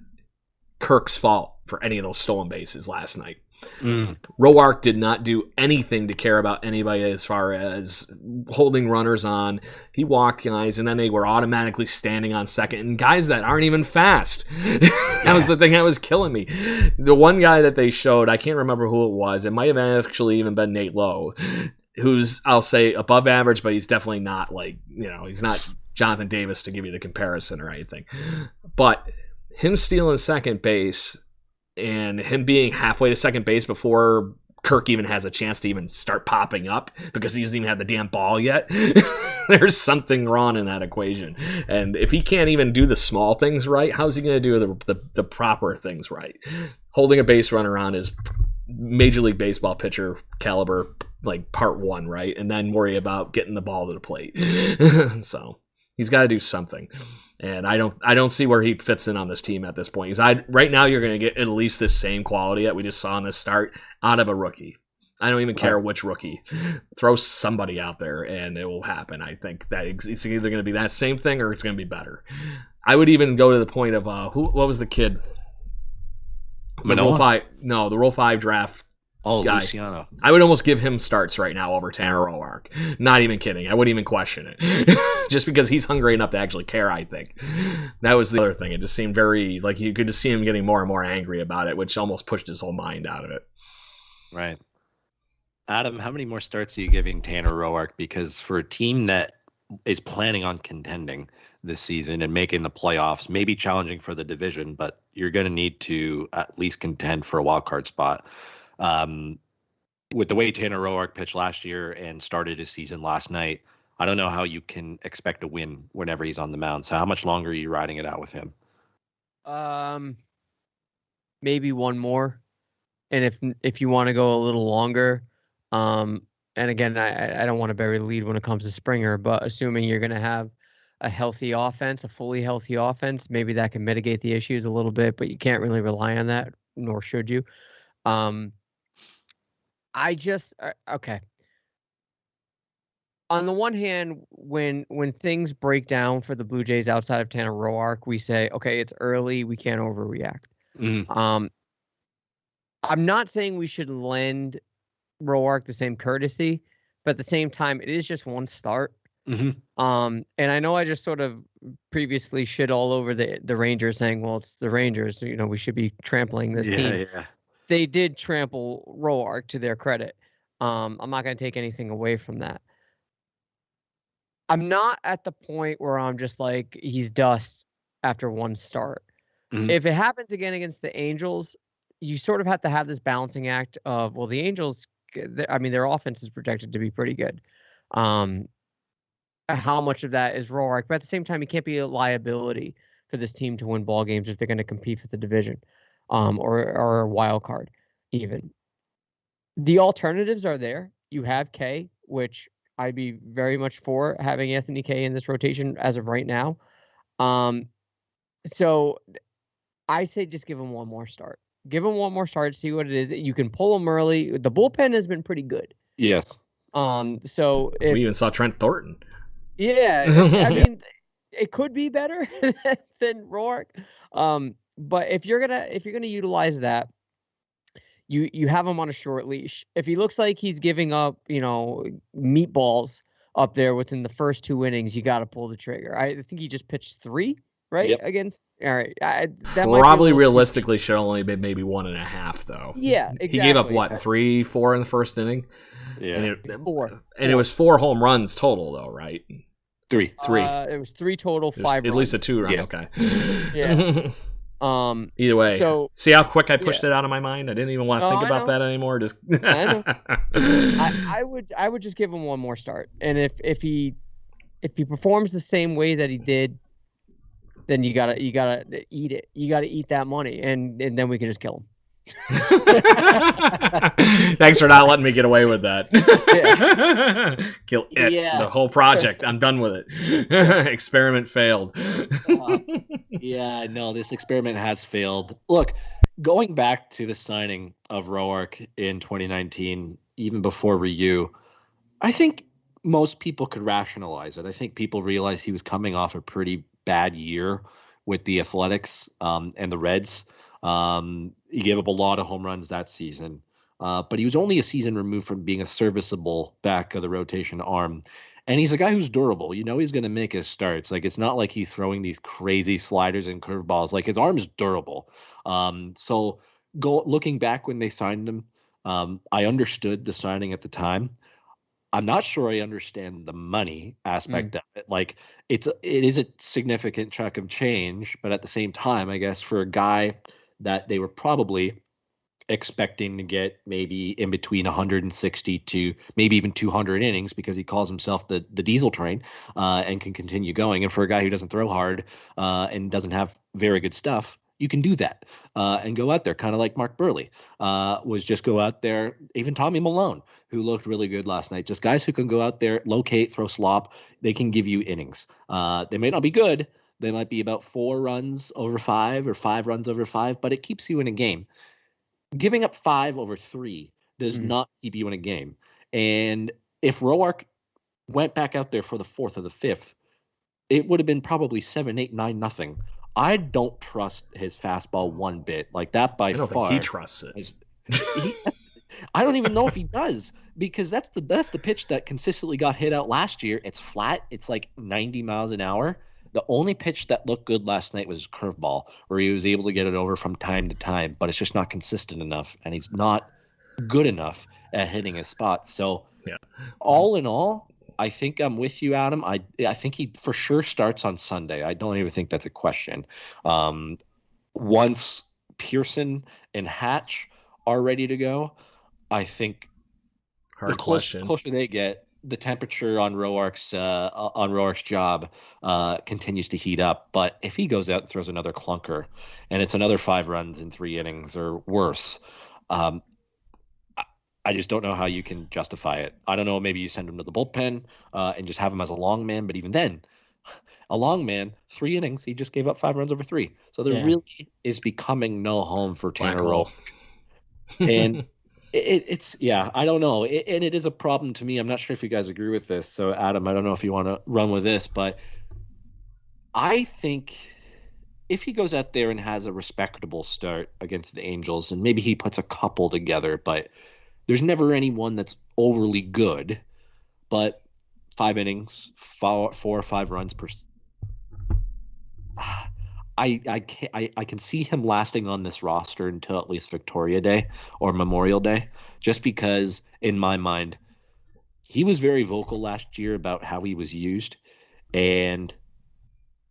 Kirk's fault for any of those stolen bases last night. Roark did not do anything to care about anybody as far as holding runners on. He walked guys, and then they were automatically standing on second, and guys that aren't even fast. That was the thing that was killing me. The one guy that they showed, I can't remember who it was. It might have actually even been Nate Lowe, who's, I'll say, above average, but he's definitely not he's not Jonathan Davis to give you the comparison or anything. But him stealing second base and him being halfway to second base before Kirk even has a chance to even start popping up because he doesn't even have the damn ball yet. There's something wrong in that equation. And if he can't even do the small things right, how's he going to do the proper things right? Holding a base runner on is Major League Baseball pitcher caliber, like part one, right? And then worry about getting the ball to the plate. So he's got to do something. And I don't see where he fits in on this team at this point. Right now, you're going to get at least this same quality that we just saw in this start out of a rookie. I don't even care which rookie. Throw somebody out there, and it will happen. I think that it's either going to be that same thing or it's going to be better. I would even go to the point of what was the kid? The Rule 5 draft. Oh, guy. Luciano. I would almost give him starts right now over Tanner Roark. Not even kidding. I wouldn't even question it. Just because he's hungry enough to actually care, I think. That was the other thing. It just seemed very, like you could just see him getting more and more angry about it, which almost pushed his whole mind out of it. Right. Adam, how many more starts are you giving Tanner Roark? Because for a team that is planning on contending this season and making the playoffs, maybe challenging for the division, but you're going to need to at least contend for a wild card spot. With the way Tanner Roark pitched last year and started his season last night, I don't know how you can expect a win whenever he's on the mound. So how much longer are you riding it out with him? Maybe one more, and if you want to go a little longer, and again, I don't want to bury the lead when it comes to Springer, but assuming you're going to have a healthy offense, a fully healthy offense, maybe that can mitigate the issues a little bit, but you can't really rely on that, nor should you. Okay. On the one hand, when things break down for the Blue Jays outside of Tanner Roark, we say, okay, it's early, we can't overreact. I'm not saying we should lend Roark the same courtesy, but at the same time, it is just one start. And I know I just sort of previously shit all over the Rangers, saying, well, it's the Rangers, we should be trampling this team. Yeah. They did trample Roark, to their credit. I'm not going to take anything away from that. I'm not at the point where I'm just like, he's dust after one start. If it happens again against the Angels, you sort of have to have this balancing act of, well, the Angels, their offense is projected to be pretty good. How much of that is Roark? But at the same time, he can't be a liability for this team to win ball games if they're going to compete for the division, or a wild card even. The alternatives are there. You have K, which I'd be very much for having Anthony K in this rotation as of right now. So I say just give him one more start. Give him one more start, see what it is. You can pull him early. The bullpen has been pretty good. Yes. So we even saw Trent Thornton. Yeah, I mean, it could be better than Roark. But if you're gonna utilize that, you have him on a short leash. If he looks like he's giving up, meatballs up there within the first 2 innings, you got to pull the trigger. I think he just pitched 3, right? Yep. Against, all right. That probably realistically should only be maybe 1.5 though. Yeah, exactly. He gave up what, 3-4 in the first inning? Yeah, and 4. And it was 4 home runs total though, right? 3. It was 3 total, 5 runs. At least a 2 run. Yes. Okay. Yeah. Either way, so see how quick I pushed it out of my mind. I didn't even want to think about that anymore. Just I know. I would just give him one more start, and if he performs the same way that he did, then you gotta eat it. You gotta eat that money, and then we can just kill him. Thanks for not letting me get away with that. Kill it. Yeah. The whole project. I'm done with it. Experiment failed. Yeah, no, this experiment has failed. Look, going back to the signing of Roark in 2019, even before Ryu, I think most people could rationalize it. I think people realized he was coming off a pretty bad year with the Athletics and the Reds. He gave up a lot of home runs that season, but he was only a season removed from being a serviceable back of the rotation arm. And he's a guy who's durable. He's going to make his starts. Like, it's not like he's throwing these crazy sliders and curveballs. Like, his arm is durable. So looking back when they signed him, I understood the signing at the time. I'm not sure I understand the money aspect of it. Like, it is a significant chunk of change, but at the same time, I guess for a guy that they were probably expecting to get maybe in between 160 to maybe even 200 innings, because he calls himself the diesel train, and can continue going. And for a guy who doesn't throw hard and doesn't have very good stuff, you can do that and go out there, kind of like Mark Burley was just go out there. Even Tommy Malone, who looked really good last night, just guys who can go out there, locate, throw slop. They can give you innings. They may not be good. They might be about 4 runs over 5 or 5 runs over 5, but it keeps you in a game. Giving up 5 over 3 does not keep you in a game. And if Roark went back out there for the 4th or the 5th, it would have been probably 7, 8, 9, nothing. I don't trust his fastball one bit. Like, that by far. I don't think he trusts it. I don't even know if he does, because that's the pitch that consistently got hit out last year. It's flat. It's like 90 miles an hour. The only pitch that looked good last night was his curveball, where he was able to get it over from time to time, but it's just not consistent enough, and he's not good enough at hitting his spots. So, all in all, I think I'm with you, Adam. I think he for sure starts on Sunday. I don't even think that's a question. Once Pearson and Hatch are ready to go, I think the closer they get, the temperature on ROARK's job continues to heat up. But if he goes out and throws another clunker, and it's another 5 runs in 3 innings or worse, I just don't know how you can justify it. I don't know. Maybe you send him to the bullpen and just have him as a long man. But even then, a long man, 3 innings, he just gave up 5 runs over 3. So there really is becoming no home for Tanner Roark. And it's I don't know. And it is a problem to me. I'm not sure if you guys agree with this. So Adam, I don't know if you want to run with this, but I think if he goes out there and has a respectable start against the Angels, and maybe he puts a couple together, but there's never anyone that's overly good. But 5 innings, 4 or 5 runs per. I can see him lasting on this roster until at least Victoria Day or Memorial Day, just because in my mind, he was very vocal last year about how he was used, and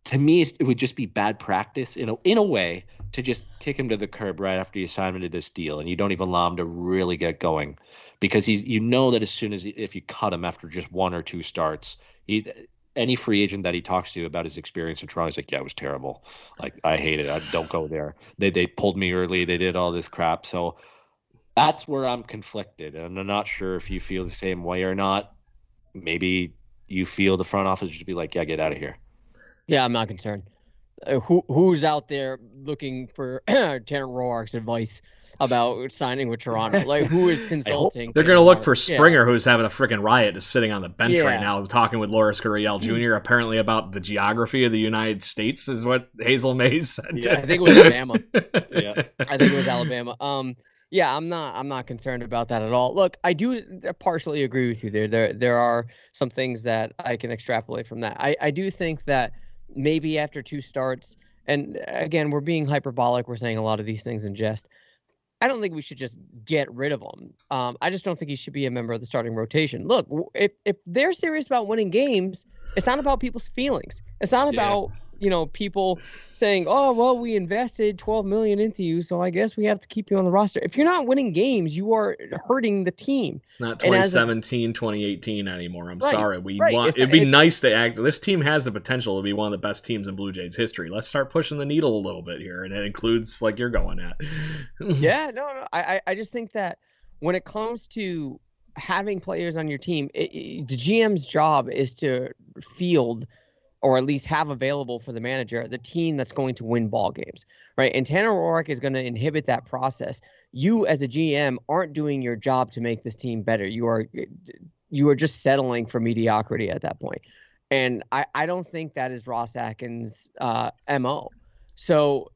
to me, it would just be bad practice in a way to just kick him to the curb right after you sign him to this deal, and you don't even allow him to really get going, because that as soon as if you cut him after just 1 or 2 starts, any free agent that he talks to about his experience in Toronto is like, yeah, it was terrible. Like, I hate it. I don't go there. They pulled me early. They did all this crap. So that's where I'm conflicted, and I'm not sure if you feel the same way or not. Maybe you feel the front office should be like, yeah, get out of here. Yeah, I'm not concerned. Who's out there looking for Tanner Roark's advice about signing with Toronto? Like, who is consulting? They're going to look for Springer, who's having a freaking riot, is sitting on the bench right now, talking with Lourdes Gurriel Jr. apparently about the geography of the United States, is what Hazel Mays said. Yeah, I think it was Alabama. I think it was Alabama. Yeah, I'm not concerned about that at all. Look, I do partially agree with you there. There are some things that I can extrapolate from that. I do think that maybe after 2 starts, and again, we're being hyperbolic. We're saying a lot of these things in jest. I don't think we should just get rid of him. I just don't think he should be a member of the starting rotation. Look, if they're serious about winning games, it's not about people's feelings. It's not about people saying, "Oh, well, we invested $12 million into you, so I guess we have to keep you on the roster." If you're not winning games, you are hurting the team. It's not 2017, 2018 anymore. I'm sorry. It'd be nice to act. This team has the potential to be one of the best teams in Blue Jays history. Let's start pushing the needle a little bit here, and it includes like you're going at. No. I just think that when it comes to having players on your team, the GM's job is to field, or at least have available for the manager, the team that's going to win ball games, right? And Tanner Roark is going to inhibit that process. You as a GM aren't doing your job to make this team better. You are just settling for mediocrity at that point. And I don't think that is Ross Atkins' MO. So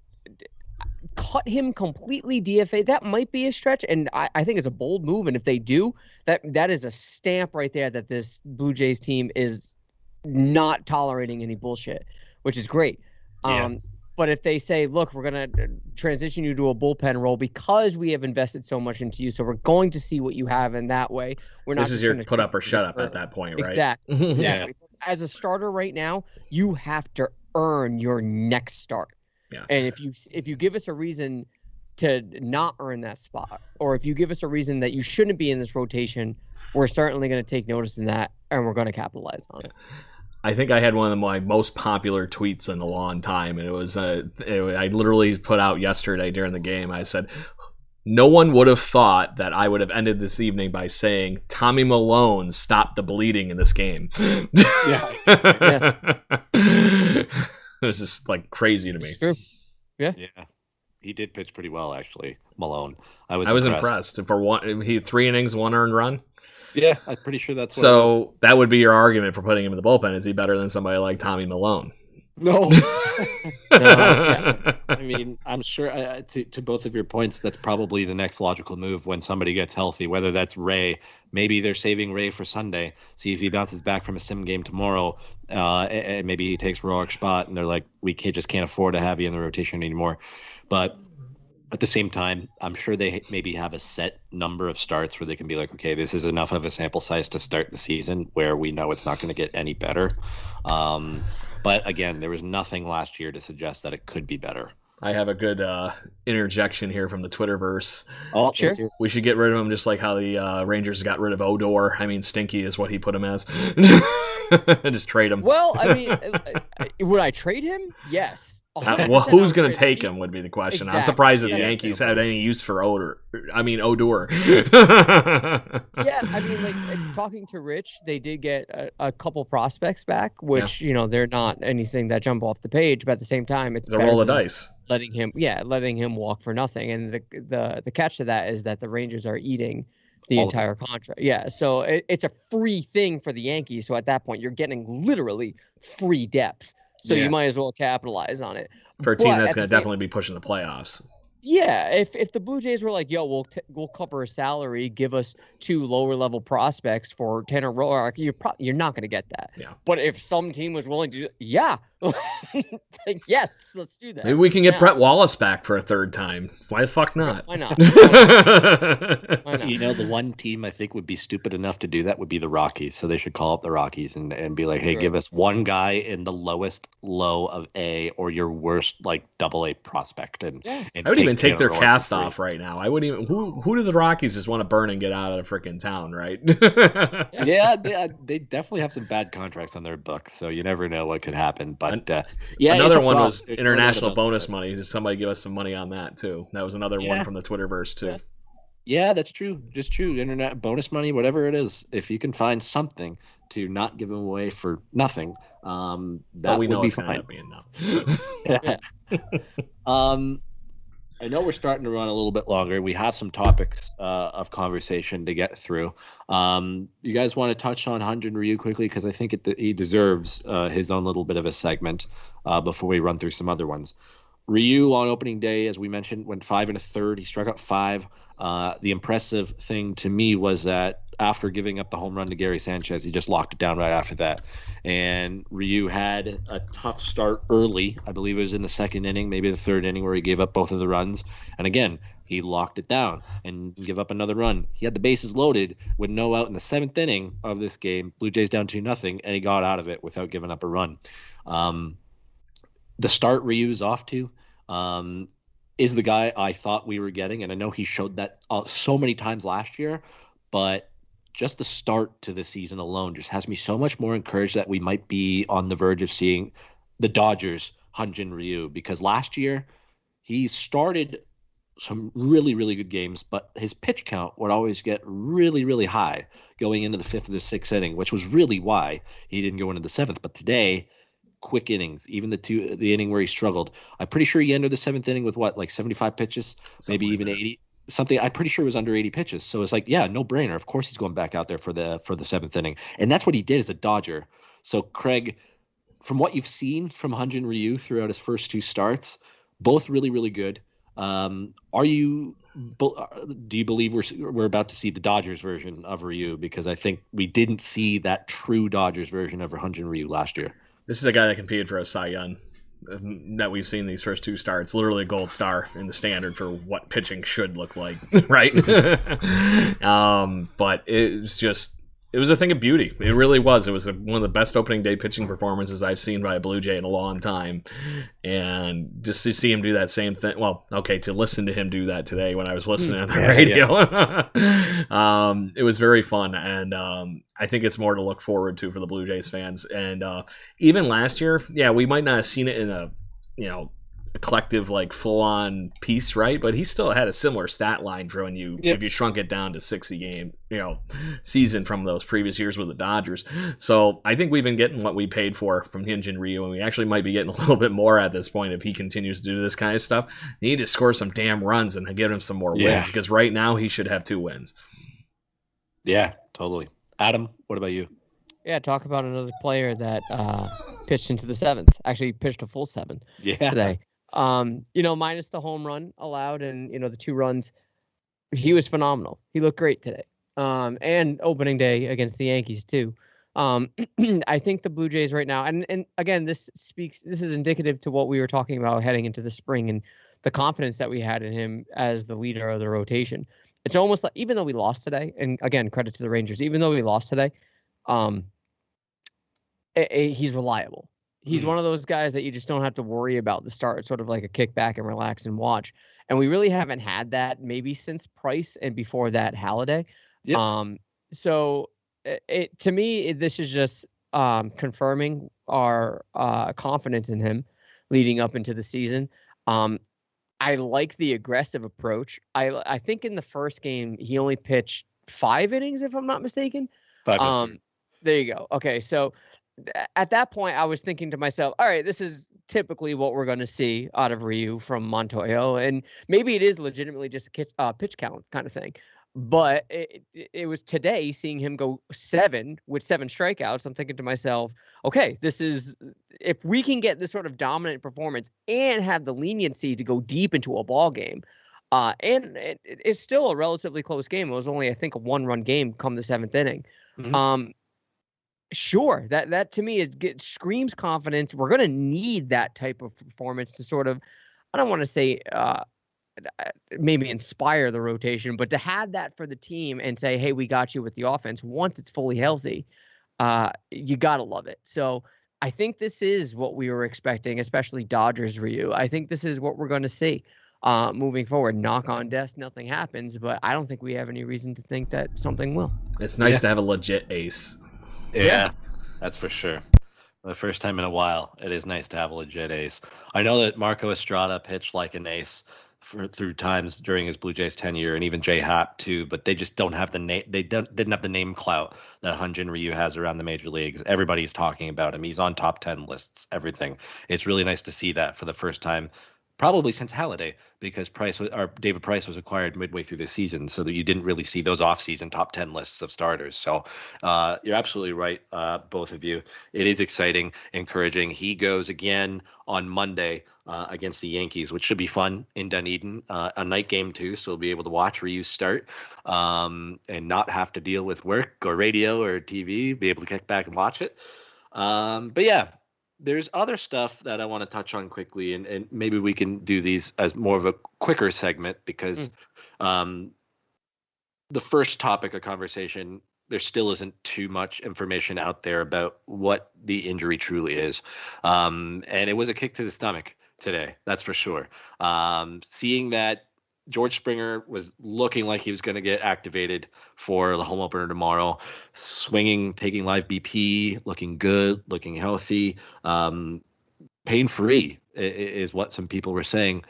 cut him completely, DFA, that might be a stretch, and I think it's a bold move. And if they do, that is a stamp right there that this Blue Jays team is not tolerating any bullshit, which is great. But if they say, look, we're going to transition you to a bullpen role because we have invested so much into you, so we're going to see what you have in that way. This is your put up or shut up at that point, right? Exactly. As a starter right now, you have to earn your next start. Yeah. And if you give us a reason to not earn that spot, or if you give us a reason that you shouldn't be in this rotation, we're certainly going to take notice of that, and we're going to capitalize on it. I think I had one of my most popular tweets in a long time, and it was I literally put out yesterday during the game. I said, no one would have thought that I would have ended this evening by saying Tommy Milone stopped the bleeding in this game. Yeah. It was just like crazy to me. It's true. Yeah. He did pitch pretty well, actually, Malone. I was impressed. For 3 innings, 1 earned run. Yeah, I'm pretty sure that's what it was. So that would be your argument for putting him in the bullpen. Is he better than somebody like Tommy Milone? No. I mean, I'm sure to both of your points, that's probably the next logical move when somebody gets healthy, whether that's Ray. Maybe they're saving Ray for Sunday. See if he bounces back from a sim game tomorrow, and maybe he takes Roark's spot, and they're like, we just can't afford to have you in the rotation anymore. But at the same time, I'm sure they maybe have a set number of starts where they can be like, okay, this is enough of a sample size to start the season where we know it's not going to get any better. But again, there was nothing last year to suggest that it could be better. I have a good interjection here from the Twitterverse. Oh, Sure. We should get rid of him just like how the Rangers got rid of Odor. I mean, Stinky is what he put him as. Just trade him. Well, I mean, would I trade him? Yes. Well, who's going to take him would be the question. Exactly. I'm surprised that the Yeah. Yankees had any use for Odor. Yeah, I mean, like talking to Rich, they did get a couple prospects back, which they're not anything that jump off the page, but at the same time, it's a roll of dice. Letting him walk for nothing, and the catch to that is that the Rangers are eating the entire contract. Yeah, so it's a free thing for the Yankees. So at that point, you're getting literally free depth. So you might as well capitalize on it. For a team that's going to definitely be pushing the playoffs. Yeah, if the Blue Jays were like, yo, we'll cover a salary, give us 2 lower level prospects for Tanner Roark, you're not going to get that. Yeah. But if some team was willing to, like, yes, let's do that. Maybe we can get Brett Wallace back for a third time. Why the fuck not? Why not? Why not? You know, the one team I think would be stupid enough to do that would be the Rockies. So they should call up the Rockies and be like, hey, give us one guy in the lowest low of A or your worst like AA prospect. And I would even take their cast off right now. I wouldn't even. Who do the Rockies just want to burn and get out of the freaking town, right? Yeah, they definitely have some bad contracts on their books, so you never know what could happen. But another one was international bonus money. Did somebody give us some money on that too? That was another one from the Twitterverse too. Yeah, that's true. Just true. Internet bonus money, whatever it is. If you can find something to not give them away for nothing, that we know would be it's fine. Being no. I know we're starting to run a little bit longer. We have some topics of conversation to get through. You guys want to touch on Hyun-Jin Ryu quickly? Because I think he deserves his own little bit of a segment before we run through some other ones. Ryu on opening day, as we mentioned, went 5 1/3. He struck out 5. The impressive thing to me was that after giving up the home run to Gary Sanchez, he just locked it down right after that. And Ryu had a tough start early. I believe it was in the second inning, maybe the third inning, where he gave up both of the runs. And again, he locked it down and give up another run. He had the bases loaded with no out in the 7th inning of this game. Blue Jays down 2-0, and he got out of it without giving up a run. The start Ryu's off to is the guy I thought we were getting, and I know he showed that so many times last year, but just the start to the season alone just has me so much more encouraged that we might be on the verge of seeing the Dodgers Hyun-Jin Ryu, because last year he started some really, really good games, but his pitch count would always get really, really high going into the 5th or the 6th inning, which was really why he didn't go into the 7th. But today, quick innings, even the inning where he struggled. I'm pretty sure he entered the 7th inning with like 75 pitches, maybe even 80. Something I'm pretty sure it was under 80 pitches. So it's like, no brainer. Of course he's going back out there for the 7th inning. And that's what he did as a Dodger. So Craig, from what you've seen from Hyun-Jin Ryu throughout his first 2 starts, both really, really good. Do you believe we're about to see the Dodgers version of Ryu? Because I think we didn't see that true Dodgers version of Hyun-Jin Ryu last year. This is a guy that competed for a Cy Young that we've seen these first 2 starts. Literally a gold star in the standard for what pitching should look like, right? But it was a thing of beauty. It really was. It was one of the best opening day pitching performances I've seen by a Blue Jay in a long time. And just to see him do that same thing, to listen to him do that today when I was listening on the radio, it was very fun. And I think it's more to look forward to for the Blue Jays fans. And even last year, we might not have seen it in a collective like full-on piece, right? But he still had a similar stat line for when if you shrunk it down to 60 game season from those previous years with the Dodgers. So I think we've been getting what we paid for from Hyun-Jin Ryu, and we actually might be getting a little bit more at this point if he continues to do this kind of stuff. You need to score some damn runs and get him some more wins, because right now he should have 2 wins. Yeah, totally. Adam, what about you? Yeah, talk about another player that pitched into the 7th. Actually pitched a full 7 today. Minus the home run allowed and, the 2 runs, he was phenomenal. He looked great today. And opening day against the Yankees too. I think the Blue Jays right now, and again, this is indicative to what we were talking about heading into the spring and the confidence that we had in him as the leader of the rotation. It's almost like, even though we lost today, and again, credit to the Rangers, even though we lost today, he's reliable. He's one of those guys that you just don't have to worry about the start. It's sort of like a kick back and relax and watch. And we really haven't had that maybe since Price and before that Halladay. Yep. So to me, this is just confirming our confidence in him leading up into the season. I like the aggressive approach. I think in the first game he only pitched 5 innings, if I'm not mistaken. 5 There you go. Okay, so at that point, I was thinking to myself, all right, this is typically what we're going to see out of Ryu from Montoyo, and maybe it is legitimately just a pitch count kind of thing. But it was today seeing him go 7 with 7 strikeouts. I'm thinking to myself, okay, this is, if we can get this sort of dominant performance and have the leniency to go deep into a ball game, and it's still a relatively close game. It was only, I think, a 1-run game come the 7th inning. Sure, that to me screams confidence. We're going to need that type of performance to sort of, I don't want to say maybe inspire the rotation, but to have that for the team and say, hey, we got you with the offense once it's fully healthy, you got to love it. So I think this is what we were expecting, especially Dodgers Ryu. I think this is what we're going to see moving forward. Knock on desk, nothing happens, but I don't think we have any reason to think that something will. It's nice to have a legit ace. Yeah, that's for sure. For the first time in a while, it is nice to have a legit ace. I know that Marco Estrada pitched like an ace through times during his Blue Jays tenure, and even Jay Happ too. But they just don't have the name. They didn't have the name clout that Hyun-Jin Ryu has around the major leagues. Everybody's talking about him. He's on top 10 lists. Everything. It's really nice to see that for the first time, probably since Halladay, because David Price was acquired midway through the season, so that you didn't really see those off-season top 10 lists of starters. So you're absolutely right, both of you. It is exciting, encouraging. He goes again on Monday against the Yankees, which should be fun in Dunedin. A night game too, so we'll be able to watch Ryu start and not have to deal with work or radio or TV. Be able to kick back and watch it. But yeah. There's other stuff that I want to touch on quickly, and maybe we can do these as more of a quicker segment because the first topic of conversation, there still isn't too much information out there about what the injury truly is. And it was a kick to the stomach today, that's for sure. Seeing that George Springer was looking like he was going to get activated for the home opener tomorrow, swinging, taking live BP, looking good, looking healthy, pain-free is what some people were saying.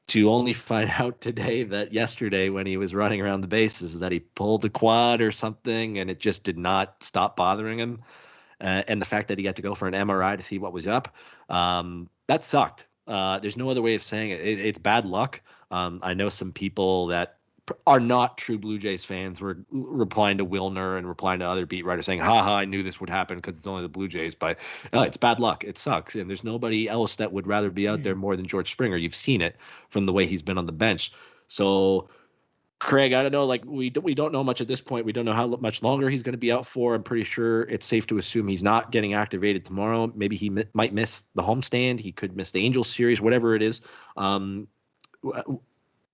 To only find out today that yesterday when he was running around the bases that he pulled a quad or something and it just did not stop bothering him. And the fact that he had to go for an MRI to see what was up, that sucked. There's no other way of saying it. It's bad luck. I know some people that are not true Blue Jays fans were replying to Wilner and replying to other beat writers saying, I knew this would happen because it's only the Blue Jays. But it's bad luck. It sucks. And there's nobody else that would rather be out there more than George Springer. You've seen it from the way he's been on the bench. So, Craig, I don't know. Like we don't know much at this point. We don't know how much longer he's going to be out for. I'm pretty sure it's safe to assume he's not getting activated tomorrow. Maybe he might miss the homestand. He could miss the Angels series, whatever it is.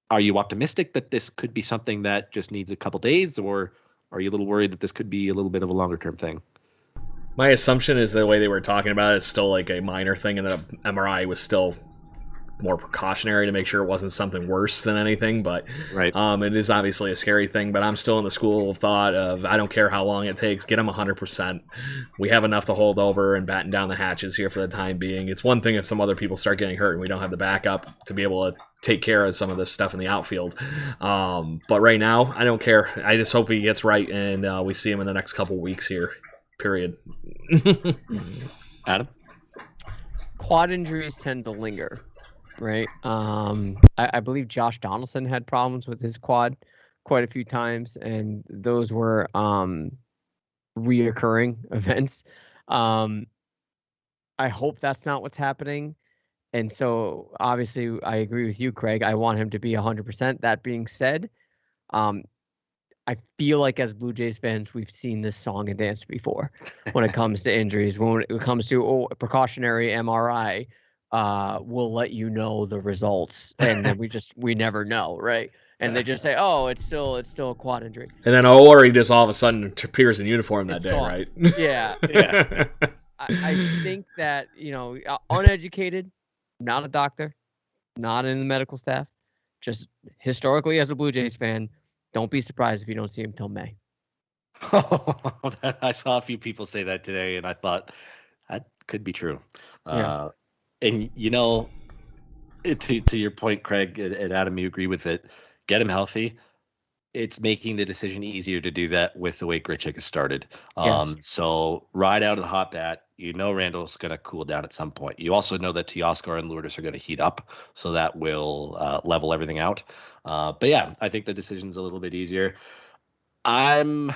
Are you optimistic that this could be something that just needs a couple days, or are you a little worried that this could be a little bit of a longer term thing? My assumption is the way they were talking about it is still like a minor thing, and that MRI was still more precautionary to make sure it wasn't something worse than anything. But right. It is obviously a scary thing. But I'm still in the school of thought of I don't care how long it takes, get him 100%. We have enough to hold over and batten down the hatches here for the time being. It's one thing if some other people start getting hurt and we don't have the backup to be able to take care of some of this stuff in the outfield. But right now, I don't care. I just hope he gets right and we see him in the next couple weeks here. Period. Adam? Quad injuries tend to linger. Right. I believe Josh Donaldson had problems with his quad quite a few times, and those were reoccurring events. I hope that's not what's happening. And so obviously I agree with you, Craig. I want him to be 100%. That being said, I feel like as Blue Jays fans, we've seen this song and dance before when it comes to injuries. When it comes to precautionary MRI, we'll let you know the results, and then we never know, right? And they just say, oh, it's still a quad injury, and then or he just all of a sudden appears in uniform that day, gone. right? Yeah. I think that, uneducated, not a doctor, not in the medical staff, just historically as a Blue Jays fan, don't be surprised if you don't see him till May. I saw a few people say that today, and I thought that could be true. Yeah. And to your point, Craig and Adam, you agree with it. Get him healthy. It's making the decision easier to do that with the way Grichuk has started. Yes. So right out of the hot bat, Randall's going to cool down at some point. You also know that Teoscar and Lourdes are going to heat up, so that will level everything out. But yeah, I think the decision's a little bit easier. I'm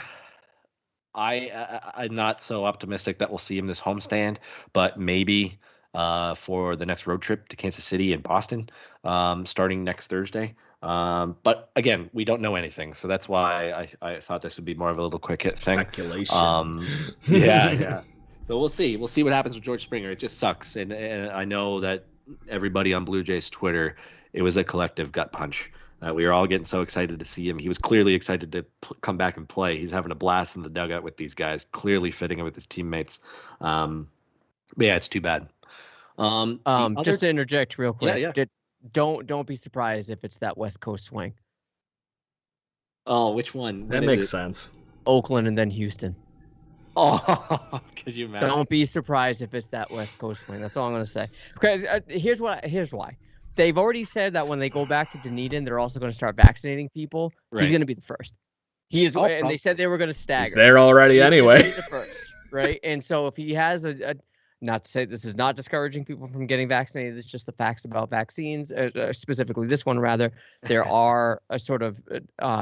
not so optimistic that we'll see him this homestand, but maybe for the next road trip to Kansas City and Boston, starting next Thursday. But again, we don't know anything, so that's why I thought this would be more of a little quick hit thing. Speculation. Yeah. So we'll see. We'll see what happens with George Springer. It just sucks, and I know that everybody on Blue Jays Twitter, it was a collective gut punch. We were all getting so excited to see him. He was clearly excited to come back and play. He's having a blast in the dugout with these guys, clearly fitting in with his teammates. But yeah, it's too bad. Just to interject real quick. Yeah. Don't be surprised if it's that West Coast swing. Oh, which one? That makes sense. Oakland and then Houston. Oh, could you imagine? Don't be surprised if it's that West Coast swing. That's all I'm going to say. Because here's why. They've already said that when they go back to Dunedin, they're also going to start vaccinating people. Right. He's going to be the first. He is, and they said they were going to stagger. He's there already anyway. He's the first, right? And so if he has not to say this is not discouraging people from getting vaccinated, it's just the facts about vaccines, specifically this one rather. There are a sort of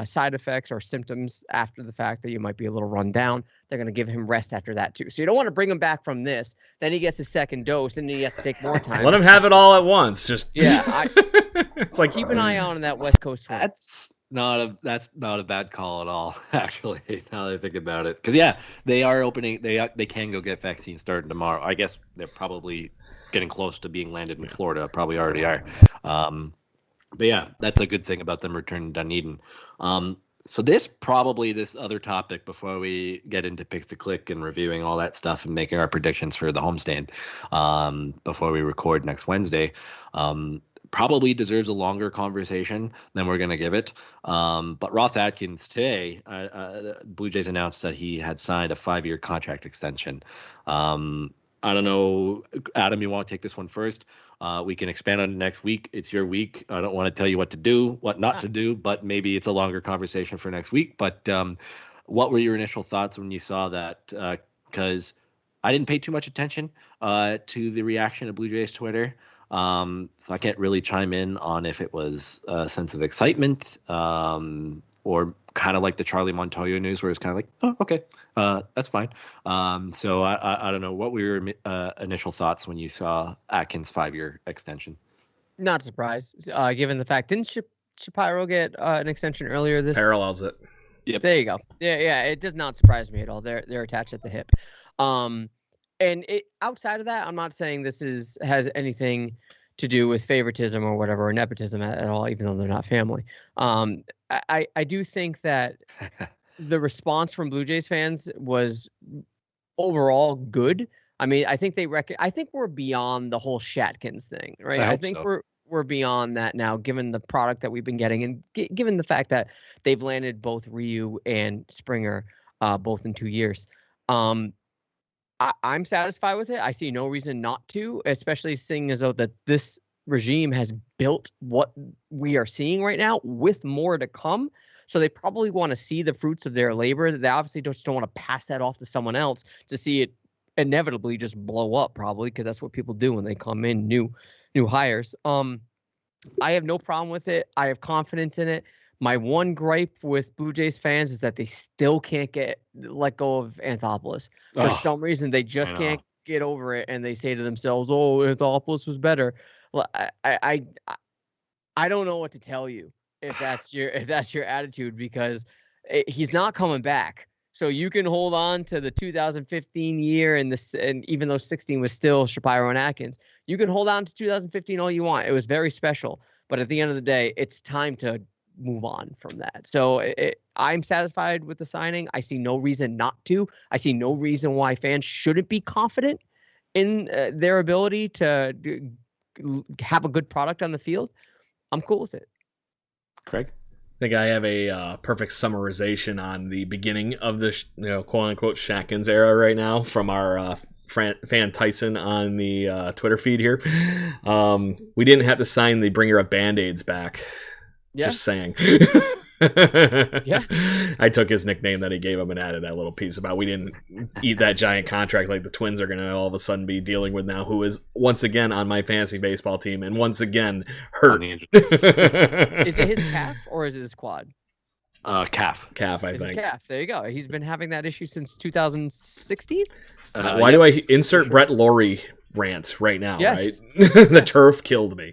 side effects or symptoms after the fact that you might be a little run down. They're going to give him rest after that too. So you don't want to bring him back from this. Then he gets his second dose, and then he has to take more time. Let him have it all at once. Just it's like keep an eye on that West Coast swing. That's not a bad call at all, actually, now that I think about it. Because, yeah, they are opening. They can go get vaccines starting tomorrow. I guess they're probably getting close to being landed in Florida. Probably already are. But, yeah, that's a good thing about them returning to Dunedin. So this other topic before we get into Pick the Click and reviewing all that stuff and making our predictions for the homestand before we record next Wednesday, probably deserves a longer conversation than we're going to give it. But Ross Atkins today, Blue Jays announced that he had signed a 5-year contract extension. I don't know, Adam, you want to take this one first? We can expand on it next week. It's your week. I don't want to tell you what to do, what not to do, but maybe it's a longer conversation for next week. But what were your initial thoughts when you saw that? Because I didn't pay too much attention to the reaction of Blue Jays Twitter. So I can't really chime in on if it was a sense of excitement or kind of like the Charlie Montoyo news where it's kind of like, oh, okay, that's fine. So I don't know. What were your initial thoughts when you saw Atkins' 5-year extension? Not surprised, given the fact, didn't Shapiro get an extension earlier this? Parallels it. Yep. There you go. Yeah. It does not surprise me at all. They're attached at the hip. And outside of that, I'm not saying this has anything to do with favoritism or whatever, or nepotism at all, even though they're not family. I do think that the response from Blue Jays fans was overall good. I mean, I think I think we're beyond the whole Shatkins thing, right? I think so. We're beyond that now, given the product that we've been getting, and given the fact that they've landed both Ryu and Springer, both in 2 years. I'm satisfied with it. I see no reason not to, especially seeing as though that this regime has built what we are seeing right now with more to come. So they probably want to see the fruits of their labor. They obviously just don't want to pass that off to someone else to see it inevitably just blow up, probably, because that's what people do when they come in, new hires. I have no problem with it. I have confidence in it. My one gripe with Blue Jays fans is that they still can't let go of Anthopoulos. For some reason, they just can't get over it, and they say to themselves, "Oh, Anthopoulos was better." Well, I don't know what to tell you if that's your attitude, because he's not coming back. So you can hold on to the 2015 year and even though 16 was still Shapiro and Atkins, you can hold on to 2015 all you want. It was very special, but at the end of the day, it's time to move on from that. So I'm satisfied with the signing. I see no reason not to. I see no reason why fans shouldn't be confident in their ability to have a good product on the field, I'm cool with it. Craig? I think I have a perfect summarization on the beginning of the quote unquote Shackins era right now from our fan Tyson on the Twitter feed here. We didn't have to sign the bringer of Band-Aids back. Yeah. Just saying. Yeah. I took his nickname that he gave him and added that little piece about we didn't eat that giant contract like the Twins are going to all of a sudden be dealing with now, who is once again on my fantasy baseball team and once again hurt. Is it his calf or is it his quad? Calf. Calf, I it's think. His calf. There you go. He's been having that issue since 2016. Why do I insert Brett Laurie rant right now? Yes. Right, the turf killed me.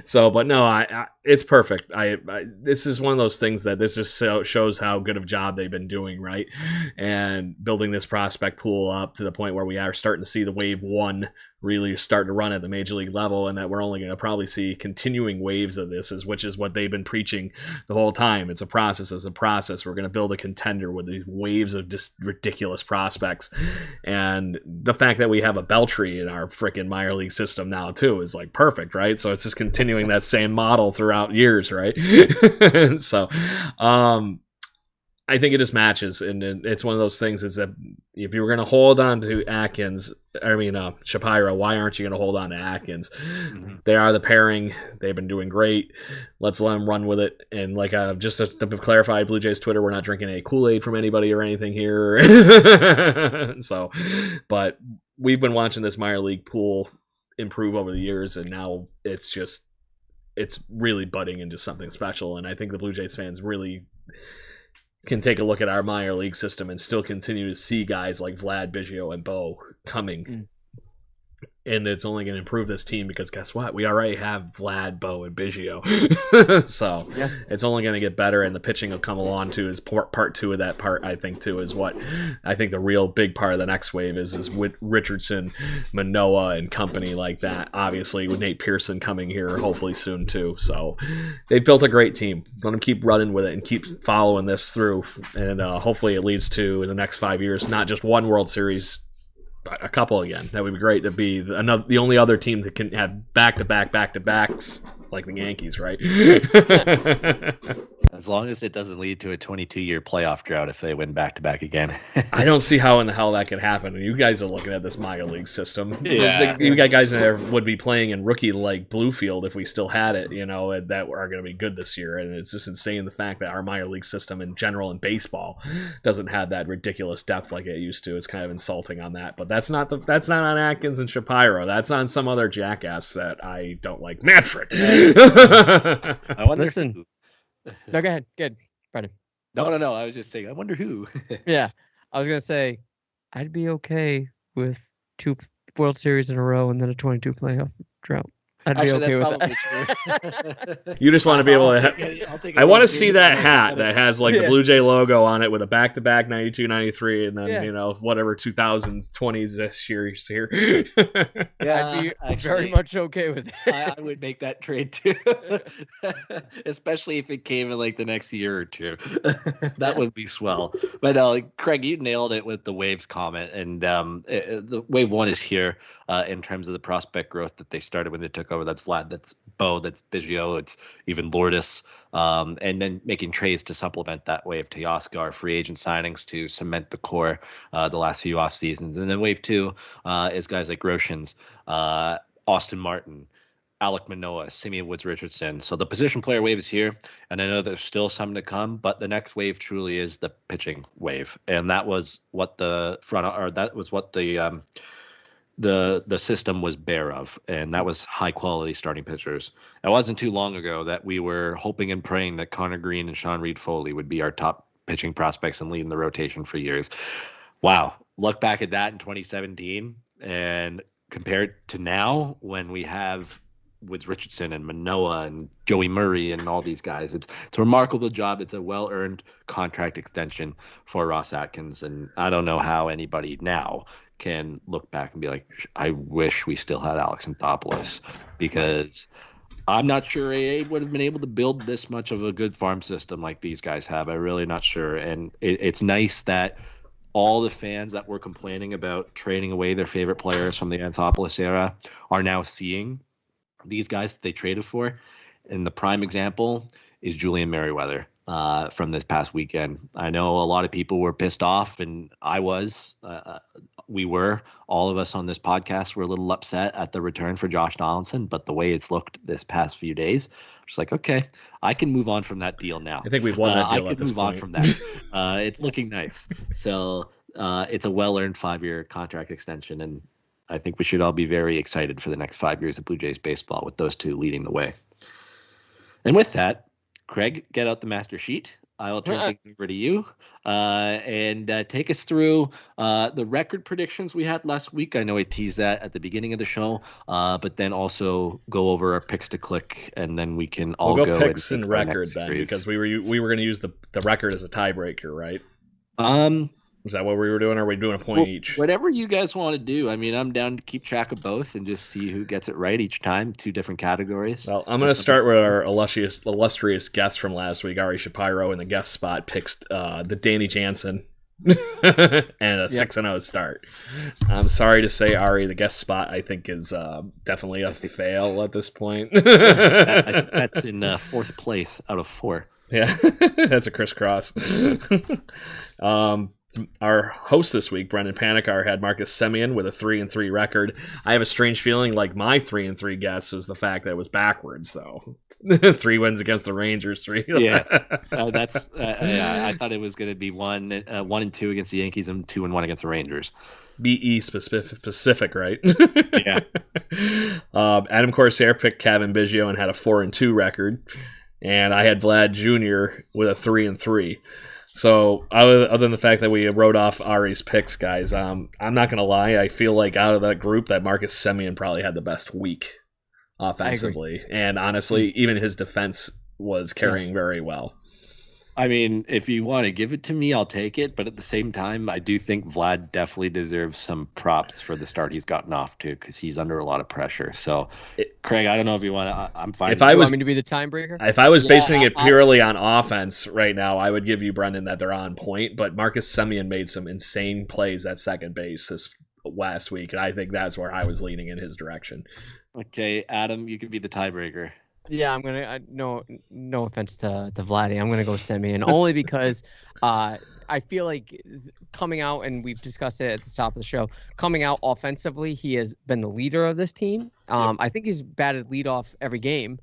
So, but no, it's perfect. This is one of those things that this just shows how good of a job they've been doing, right? And building this prospect pool up to the point where we are starting to see the wave one really starting to run at the major league level, and that we're only going to probably see continuing waves of this, which is what they've been preaching the whole time. It's a process. We're going to build a contender with these waves of just ridiculous prospects, and the fact that we have a Beltry in our freaking minor league system now too is like perfect, right? So it's just continuing that same model throughout years, right? So I think it just matches, and it's one of those things is that if you were going to hold on to Shapiro, why aren't you going to hold on to Atkins? Mm-hmm. They are the pairing. They've been doing great. Let's let them run with it. And like just to clarify, Blue Jays Twitter, we're not drinking a Kool-Aid from anybody or anything here. So, but we've been watching this minor league pool improve over the years, and now it's really budding into something special. And I think the Blue Jays fans really can take a look at our minor league system and still continue to see guys like Vlad, Biggio, and Bo coming. And it's only going to improve this team because guess what? We already have Vlad, Bo, and Biggio. So yeah. It's only going to get better, and the pitching will come along too. Is part two of that part, I think, too, is what I think the real big part of the next wave is with Richardson, Manoah, and company like that. Obviously, with Nate Pearson coming here hopefully soon too. So they've built a great team. Going to keep running with it and keep following this through, and hopefully it leads to in the next 5 years not just one World Series, a couple again. That would be great to be the only other team that can have back-to-backs like the Yankees, right? As long as it doesn't lead to a 22-year playoff drought if they win back-to-back again. I don't see how in the hell that could happen. You guys are looking at this minor league system. Yeah. You got guys that would be playing in rookie like Bluefield if we still had it, that are going to be good this year. And it's just insane the fact that our minor league system in general in baseball doesn't have that ridiculous depth like it used to. It's kind of insulting on that. But that's not on Atkins and Shapiro. That's on some other jackass that I don't like. Manfred. I wonder. Listen. No, go ahead. Good, Brendan. No. I was just saying, I wonder who. Yeah, I was gonna say, I'd be okay with 2 World Series in a row and then a 22 playoff drought. I'd be okay with that. You just want to be able to. I want to see that hat that has like the Blue Jay logo on it with a back-to-back 92, 93, and then whatever 2020s this year here. Yeah, I'd be very much okay with it. I would make that trade too, especially if it came in like the next year or two. That would be swell. But Craig, you nailed it with the waves comment, and the wave one is here in terms of the prospect growth that they started when they took over. That's Vlad, that's Bo, that's Biggio, it's even Lourdes, and then making trades to supplement that wave. Teoscar, free agent signings to cement the core the last few off seasons. And then wave two is guys like Groshans, Austin Martin, Alek Manoah, Simeon Woods Richardson. So the position player wave is here, and I know there's still some to come, but the next wave truly is the pitching wave. And that was what the system was bare of, and that was high quality starting pitchers. It wasn't too long ago that we were hoping and praying that Connor Green and Sean Reed Foley would be our top pitching prospects and leading the rotation for years. Wow. Look back at that in 2017 and compared to now when we have with Richardson and Manoah and Joey Murray and all these guys. It's a remarkable job. It's a well-earned contract extension for Ross Atkins, and I don't know how anybody now can look back and be like, I wish we still had Alex Anthopoulos, because I'm not sure AA would have been able to build this much of a good farm system like these guys have. I'm really not sure. And it's nice that all the fans that were complaining about trading away their favorite players from the Anthopoulos era are now seeing these guys that they traded for. And the prime example is Julian Merriweather from this past weekend. I know a lot of people were pissed off, and I was. We were. All of us on this podcast were a little upset at the return for Josh Donaldson, but the way it's looked this past few days, just like, okay, I can move on from that deal now. I think we've won that deal at this point. I can move on from that. It's looking nice. So it's a well-earned 5-year contract extension, and I think we should all be very excited for the next 5 years of Blue Jays baseball with those two leading the way. And with that, Craig, get out the master sheet. I will turn things over to you and take us through the record predictions we had last week. I know I teased that at the beginning of the show, but then also go over our picks to click, and then we can all go picks and record then, because we were going to use the record as a tiebreaker, right? Is that what we were doing, or are we doing a point each? Whatever you guys want to do. I mean, I'm down to keep track of both and just see who gets it right each time. 2 different categories. Well, I'm going to start with our illustrious guest from last week, Ari Shapiro, in the guest spot picks the Danny Jansen and a 6-0 start. I'm sorry to say, Ari, the guest spot I think is definitely a fail at this point. That's in 4th place out of 4. Yeah, that's a crisscross. Our host this week, Brendan Panikar, had Marcus Semien with a 3-3 record. I have a strange feeling like my 3-3 guess is the fact that it was backwards, though. 3 wins against the Rangers, 3. Yes, that's. I thought it was going to be 1-2 against the Yankees and 2-1 against the Rangers. BE specific, right? Yeah. Adam Corsair picked Kevin Biggio and had a 4-2 record, and I had Vlad Jr. with a 3-3. So, other than the fact that we wrote off Ari's picks, guys, I'm not going to lie. I feel like out of that group that Marcus Semien probably had the best week offensively. And honestly, even his defense was carrying very well. I mean, if you want to give it to me, I'll take it. But at the same time, I do think Vlad definitely deserves some props for the start he's gotten off to, because he's under a lot of pressure. So, Craig, I don't know if you want to. I'm fine. If I want me to be the tiebreaker, if I was basing it purely on offense right now, I would give you, Brendan, that they're on point. But Marcus Semien made some insane plays at second base this last week, and I think that's where I was leaning in his direction. Okay, Adam, you could be the tiebreaker. Yeah, I'm gonna. No offense to Vladdy, I'm gonna go Semien only because I feel like coming out, and we've discussed it at the top of the show. Coming out offensively, he has been the leader of this team. I think he's batted leadoff every game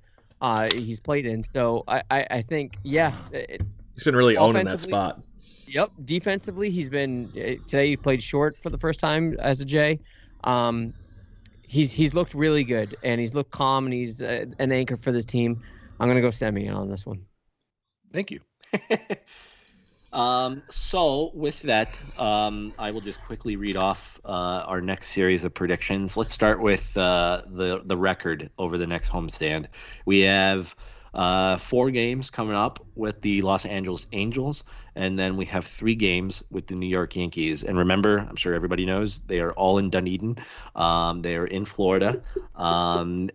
he's played in. So I think he's been really owning that spot. Yep. Defensively, he's been today. He played short for the first time as a J. He's looked really good, and he's looked calm, and he's an anchor for this team. I'm gonna go Semien on this one. Thank you. So with that, I will just quickly read off our next series of predictions. Let's start with the record over the next homestand. We have 4 games coming up with the Los Angeles Angels, and then we have 3 games with the New York Yankees. And remember, I'm sure everybody knows, they are all in Dunedin. They are in Florida. And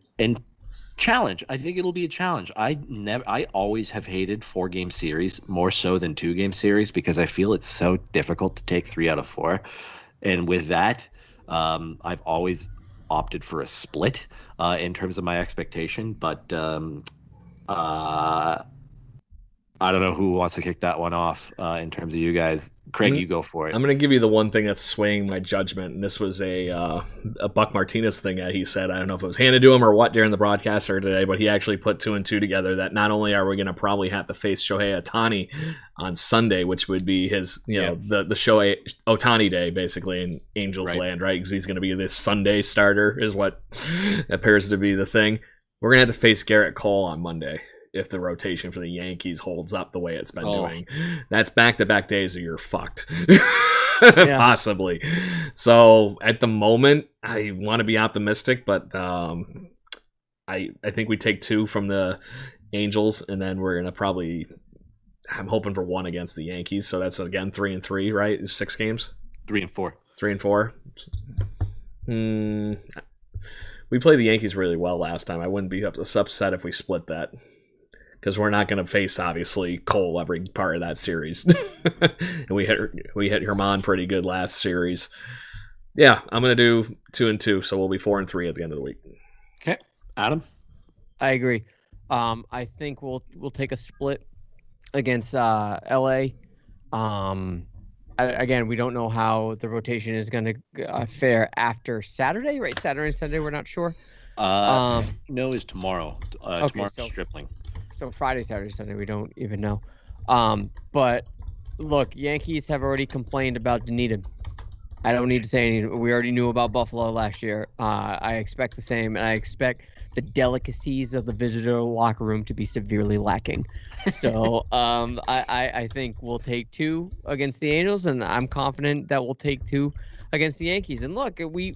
challenge. I think it'll be a challenge. I always have hated 4-game series more so than 2-game series, because I feel it's so difficult to take 3 out of 4. And with that, I've always opted for a split in terms of my expectation. But I don't know who wants to kick that one off in terms of you guys. Craig, you go for it. I'm going to give you the one thing that's swaying my judgment, and this was a Buck Martinez thing that he said. I don't know if it was handed to him or what during the broadcast or today, but he actually put 2 and 2 together that not only are we going to probably have to face Shohei Ohtani on Sunday, which would be his, the Shohei Ohtani day, basically, in Angels land, right? Because he's going to be this Sunday starter is what appears to be the thing. We're going to have to face Garrett Cole on Monday if the rotation for the Yankees holds up the way it's been doing. That's back-to-back days or you're fucked. Possibly. So at the moment, I want to be optimistic, but I think we take 2 from the Angels, and then we're going to probably – I'm hoping for 1 against the Yankees. So that's, again, 3 and 3, right? 6 games? 3 and 4. 3 and 4. We played the Yankees really well last time. I wouldn't be upset if we split that, because we're not going to face, obviously, Cole every part of that series. and we hit Herman pretty good last series. Yeah, I'm gonna do 2-2, so we'll be 4-3 at the end of the week. Okay, Adam. I agree. I think we'll take a split against LA. Again, we don't know how the rotation is going to fare after Saturday, right? Saturday and Sunday, we're not sure. No, is tomorrow. Okay, tomorrow's Stripling. So Friday, Saturday, Sunday, we don't even know. But look, Yankees have already complained about Dunedin. I don't need to say anything. We already knew about Buffalo last year. I expect the same, and I expect the delicacies of the visitor locker room to be severely lacking. So I think we'll take 2 against the Angels, and I'm confident that we'll take 2 against the Yankees. And look, we've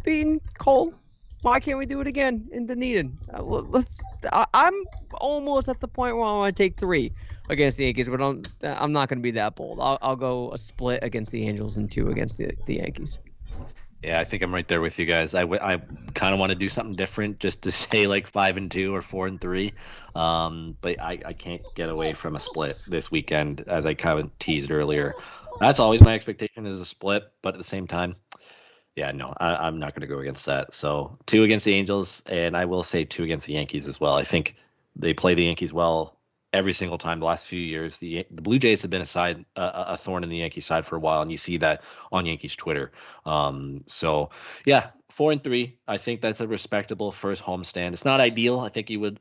beaten Cole. Why can't we do it again in Dunedin? I'm almost at the point where I want to take 3 against the Yankees, but I'm not going to be that bold. I'll go a split against the Angels and 2 against the Yankees. Yeah, I think I'm right there with you guys. I kind of want to do something different, just to say like 5-2 or 4-3. But I can't get away from a split this weekend, as I kind of teased earlier. That's always my expectation, is a split, but at the same time, yeah, no, I'm not going to go against that. So 2 against the Angels, and I will say 2 against the Yankees as well. I think they play the Yankees well every single time the last few years. The Blue Jays have been a thorn in the Yankee side for a while, and you see that on Yankees Twitter. So yeah, 4-3. I think that's a respectable first homestand. It's not ideal. I think you would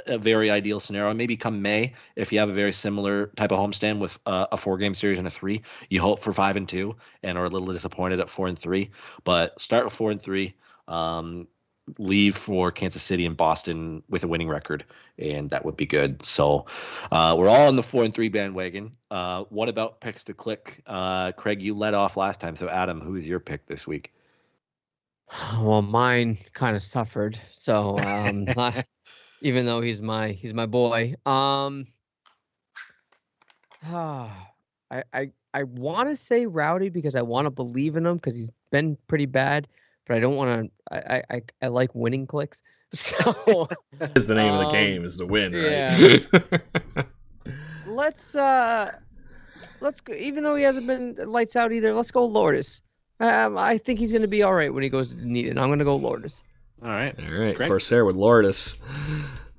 a very ideal scenario. Maybe come May, if you have a very similar type of homestand with a 4-game series and a 3, you hope for 5-2 and are a little disappointed at 4-3. But start with 4-3. Leave for Kansas City and Boston with a winning record, and that would be good. So we're all on the 4-3 bandwagon. What about picks to click? Craig, you led off last time. So Adam, who is your pick this week? Well, mine kind of suffered. So even though he's my boy. I want to say Rowdy because I want to believe in him because he's been pretty bad, but I don't want to. I like winning clicks. So is the name of the game, is to win, yeah. right? Let's go. Even though he hasn't been lights out either, let's go Lourdes. I think he's going to be all right when he goes to Dunedin. I'm going to go Lourdes. All right. Great. Corsair with Lourdes.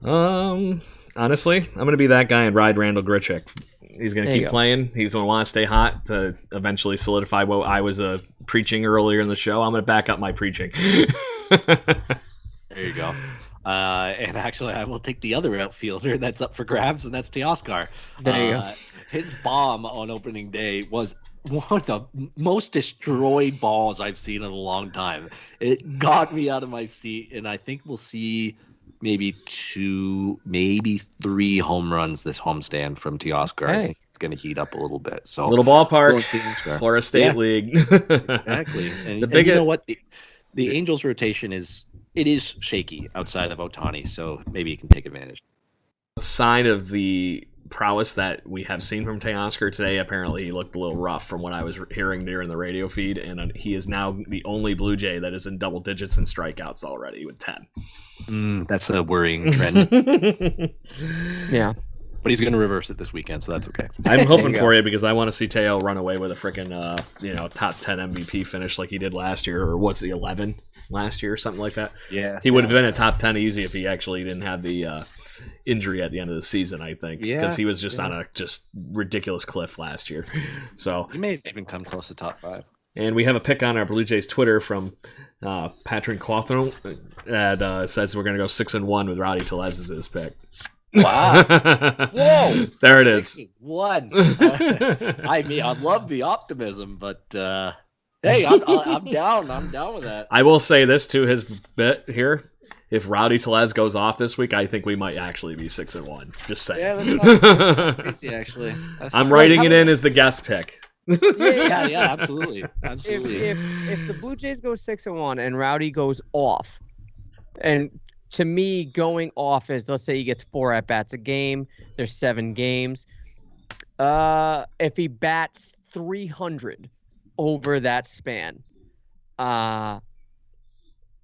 Honestly, I'm going to be that guy and ride Randall Grichuk. He's going to keep playing. He's going to want to stay hot to eventually solidify what I was preaching earlier in the show. I'm going to back up my preaching. There you go. And actually, I will take the other outfielder that's up for grabs, and that's Teoscar. There you go. His bomb on opening day was one of the most destroyed balls I've seen in a long time. It got me out of my seat, and I think we'll see maybe 2, maybe 3 home runs this homestand from Teoscar. I think it's going to heat up a little bit. So little ballpark, Florida State League. Exactly. And you know what? The Angels' rotation is shaky outside of Ohtani, so maybe you can take advantage. Sign of the prowess that we have seen from Teoscar today. Apparently, he looked a little rough from what I was hearing during the radio feed, and he is now the only Blue Jay that is in double digits in strikeouts already with 10. That's a worrying trend. Yeah. But he's going to reverse it this weekend, so that's okay. I'm hoping for you because I want to see Teo run away with a freaking top 10 MVP finish like he did last year, or was he 11 last year, or something like that? Yeah, he would have been a top 10 easy if he actually didn't have the injury at the end of the season, I think, because he was just on a just ridiculous cliff last year. So he may even come close to top 5. And we have a pick on our Blue Jays Twitter from Patrick Quathno that says we're going to go 6-1 with Rowdy Tellez as his pick. Wow! Whoa! There it is. 1. I mean, I love the optimism, but hey, I'm down. I'm down with that. I will say this to his bit here: if Rowdy Tellez goes off this week, I think we might actually be 6-1. Just saying. Yeah, that's crazy, actually. I'm writing it in as the guest pick. Yeah, absolutely. If the Blue Jays go 6-1 and Rowdy goes off, and to me, going off is, let's say he gets 4 at-bats a game. There's 7 games. If he bats 300 over that span,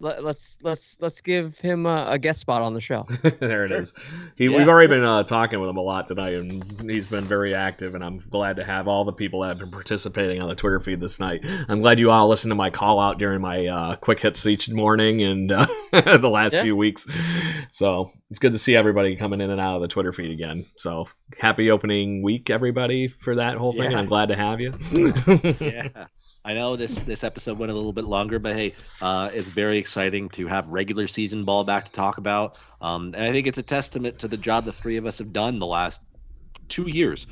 let's give him a guest spot on the show. There it Sure. is. We've already been talking with him a lot tonight, and he's been very active, and I'm glad to have all the people that have been participating on the Twitter feed this night. I'm glad you all listened to my call out during my quick hits each morning and the last few weeks. So it's good to see everybody coming in and out of the Twitter feed again. So happy opening week, everybody, for that whole thing, and I'm glad to have you. Yeah. I know this episode went a little bit longer, but hey, it's very exciting to have regular season ball back to talk about. And I think it's a testament to the job the three of us have done the last 2 years.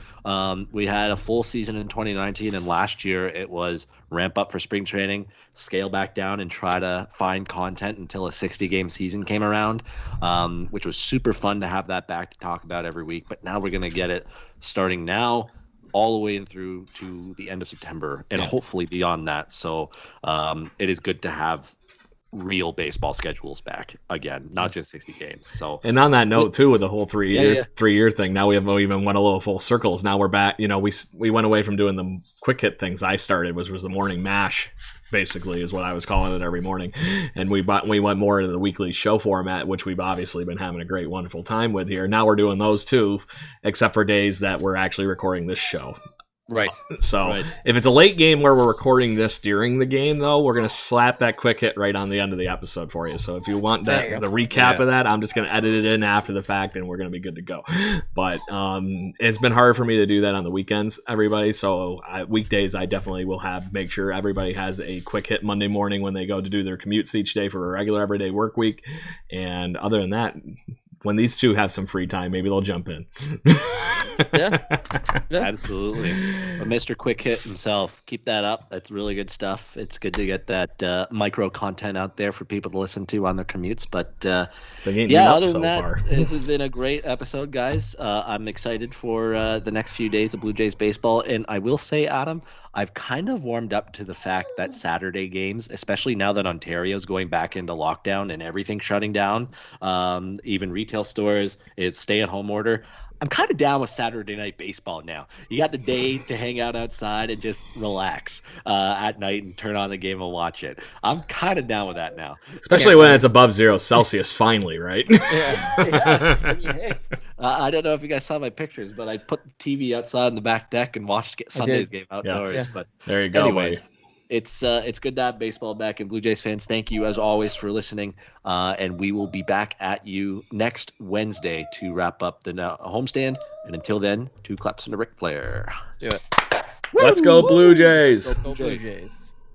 We had a full season in 2019, and last year it was ramp up for spring training, scale back down, and try to find content until a 60-game season came around, which was super fun to have that back to talk about every week. But now we're going to get it starting now, all the way in through to the end of September, and hopefully beyond that. So it is good to have real baseball schedules back again, not just 60 games. So, and on that note too, with the whole 3-year thing, now we have even went a little full circles. Now we're back. We went away from doing the quick hit things I started, was the morning mash, basically, is what I was calling it every morning. And we went more into the weekly show format, which we've obviously been having a great, wonderful time with here. Now we're doing those too, except for days that we're actually recording this show. Right. So if it's a late game where we're recording this during the game, though, we're going to slap that quick hit right on the end of the episode for you. So if you want the recap of that, I'm just going to edit it in after the fact, and we're going to be good to go. But it's been hard for me to do that on the weekends, everybody. So weekdays, I definitely will make sure everybody has a quick hit Monday morning when they go to do their commutes each day for a regular everyday work week. And other than that, when these two have some free time, maybe they'll jump in. Yeah, absolutely. But Mr. Quick Hit himself, keep that up. That's really good stuff. It's good to get that micro content out there for people to listen to on their commutes. But it's been getting up other than so that, far. This has been a great episode, guys. I'm excited for the next few days of Blue Jays baseball. And I will say, Adam, I've kind of warmed up to the fact that Saturday games, especially now that Ontario's going back into lockdown and everything's shutting down, even retail stores, it's stay-at-home order. I'm kind of down with Saturday night baseball now. You got the day to hang out outside and just relax at night and turn on the game and watch it. I'm kind of down with that now. Especially when it's above 0 Celsius, finally, right? Yeah. I don't know if you guys saw my pictures, but I put the TV outside on the back deck and watched Sunday's game outdoors. Yeah. But there you go. Anyways, it's good to have baseball back. And Blue Jays fans, thank you as always for listening. And we will be back at you next Wednesday to wrap up the homestand. And until then, 2 claps and a Ric Flair. Do it. Let's go Blue Jays. Go Blue Jays.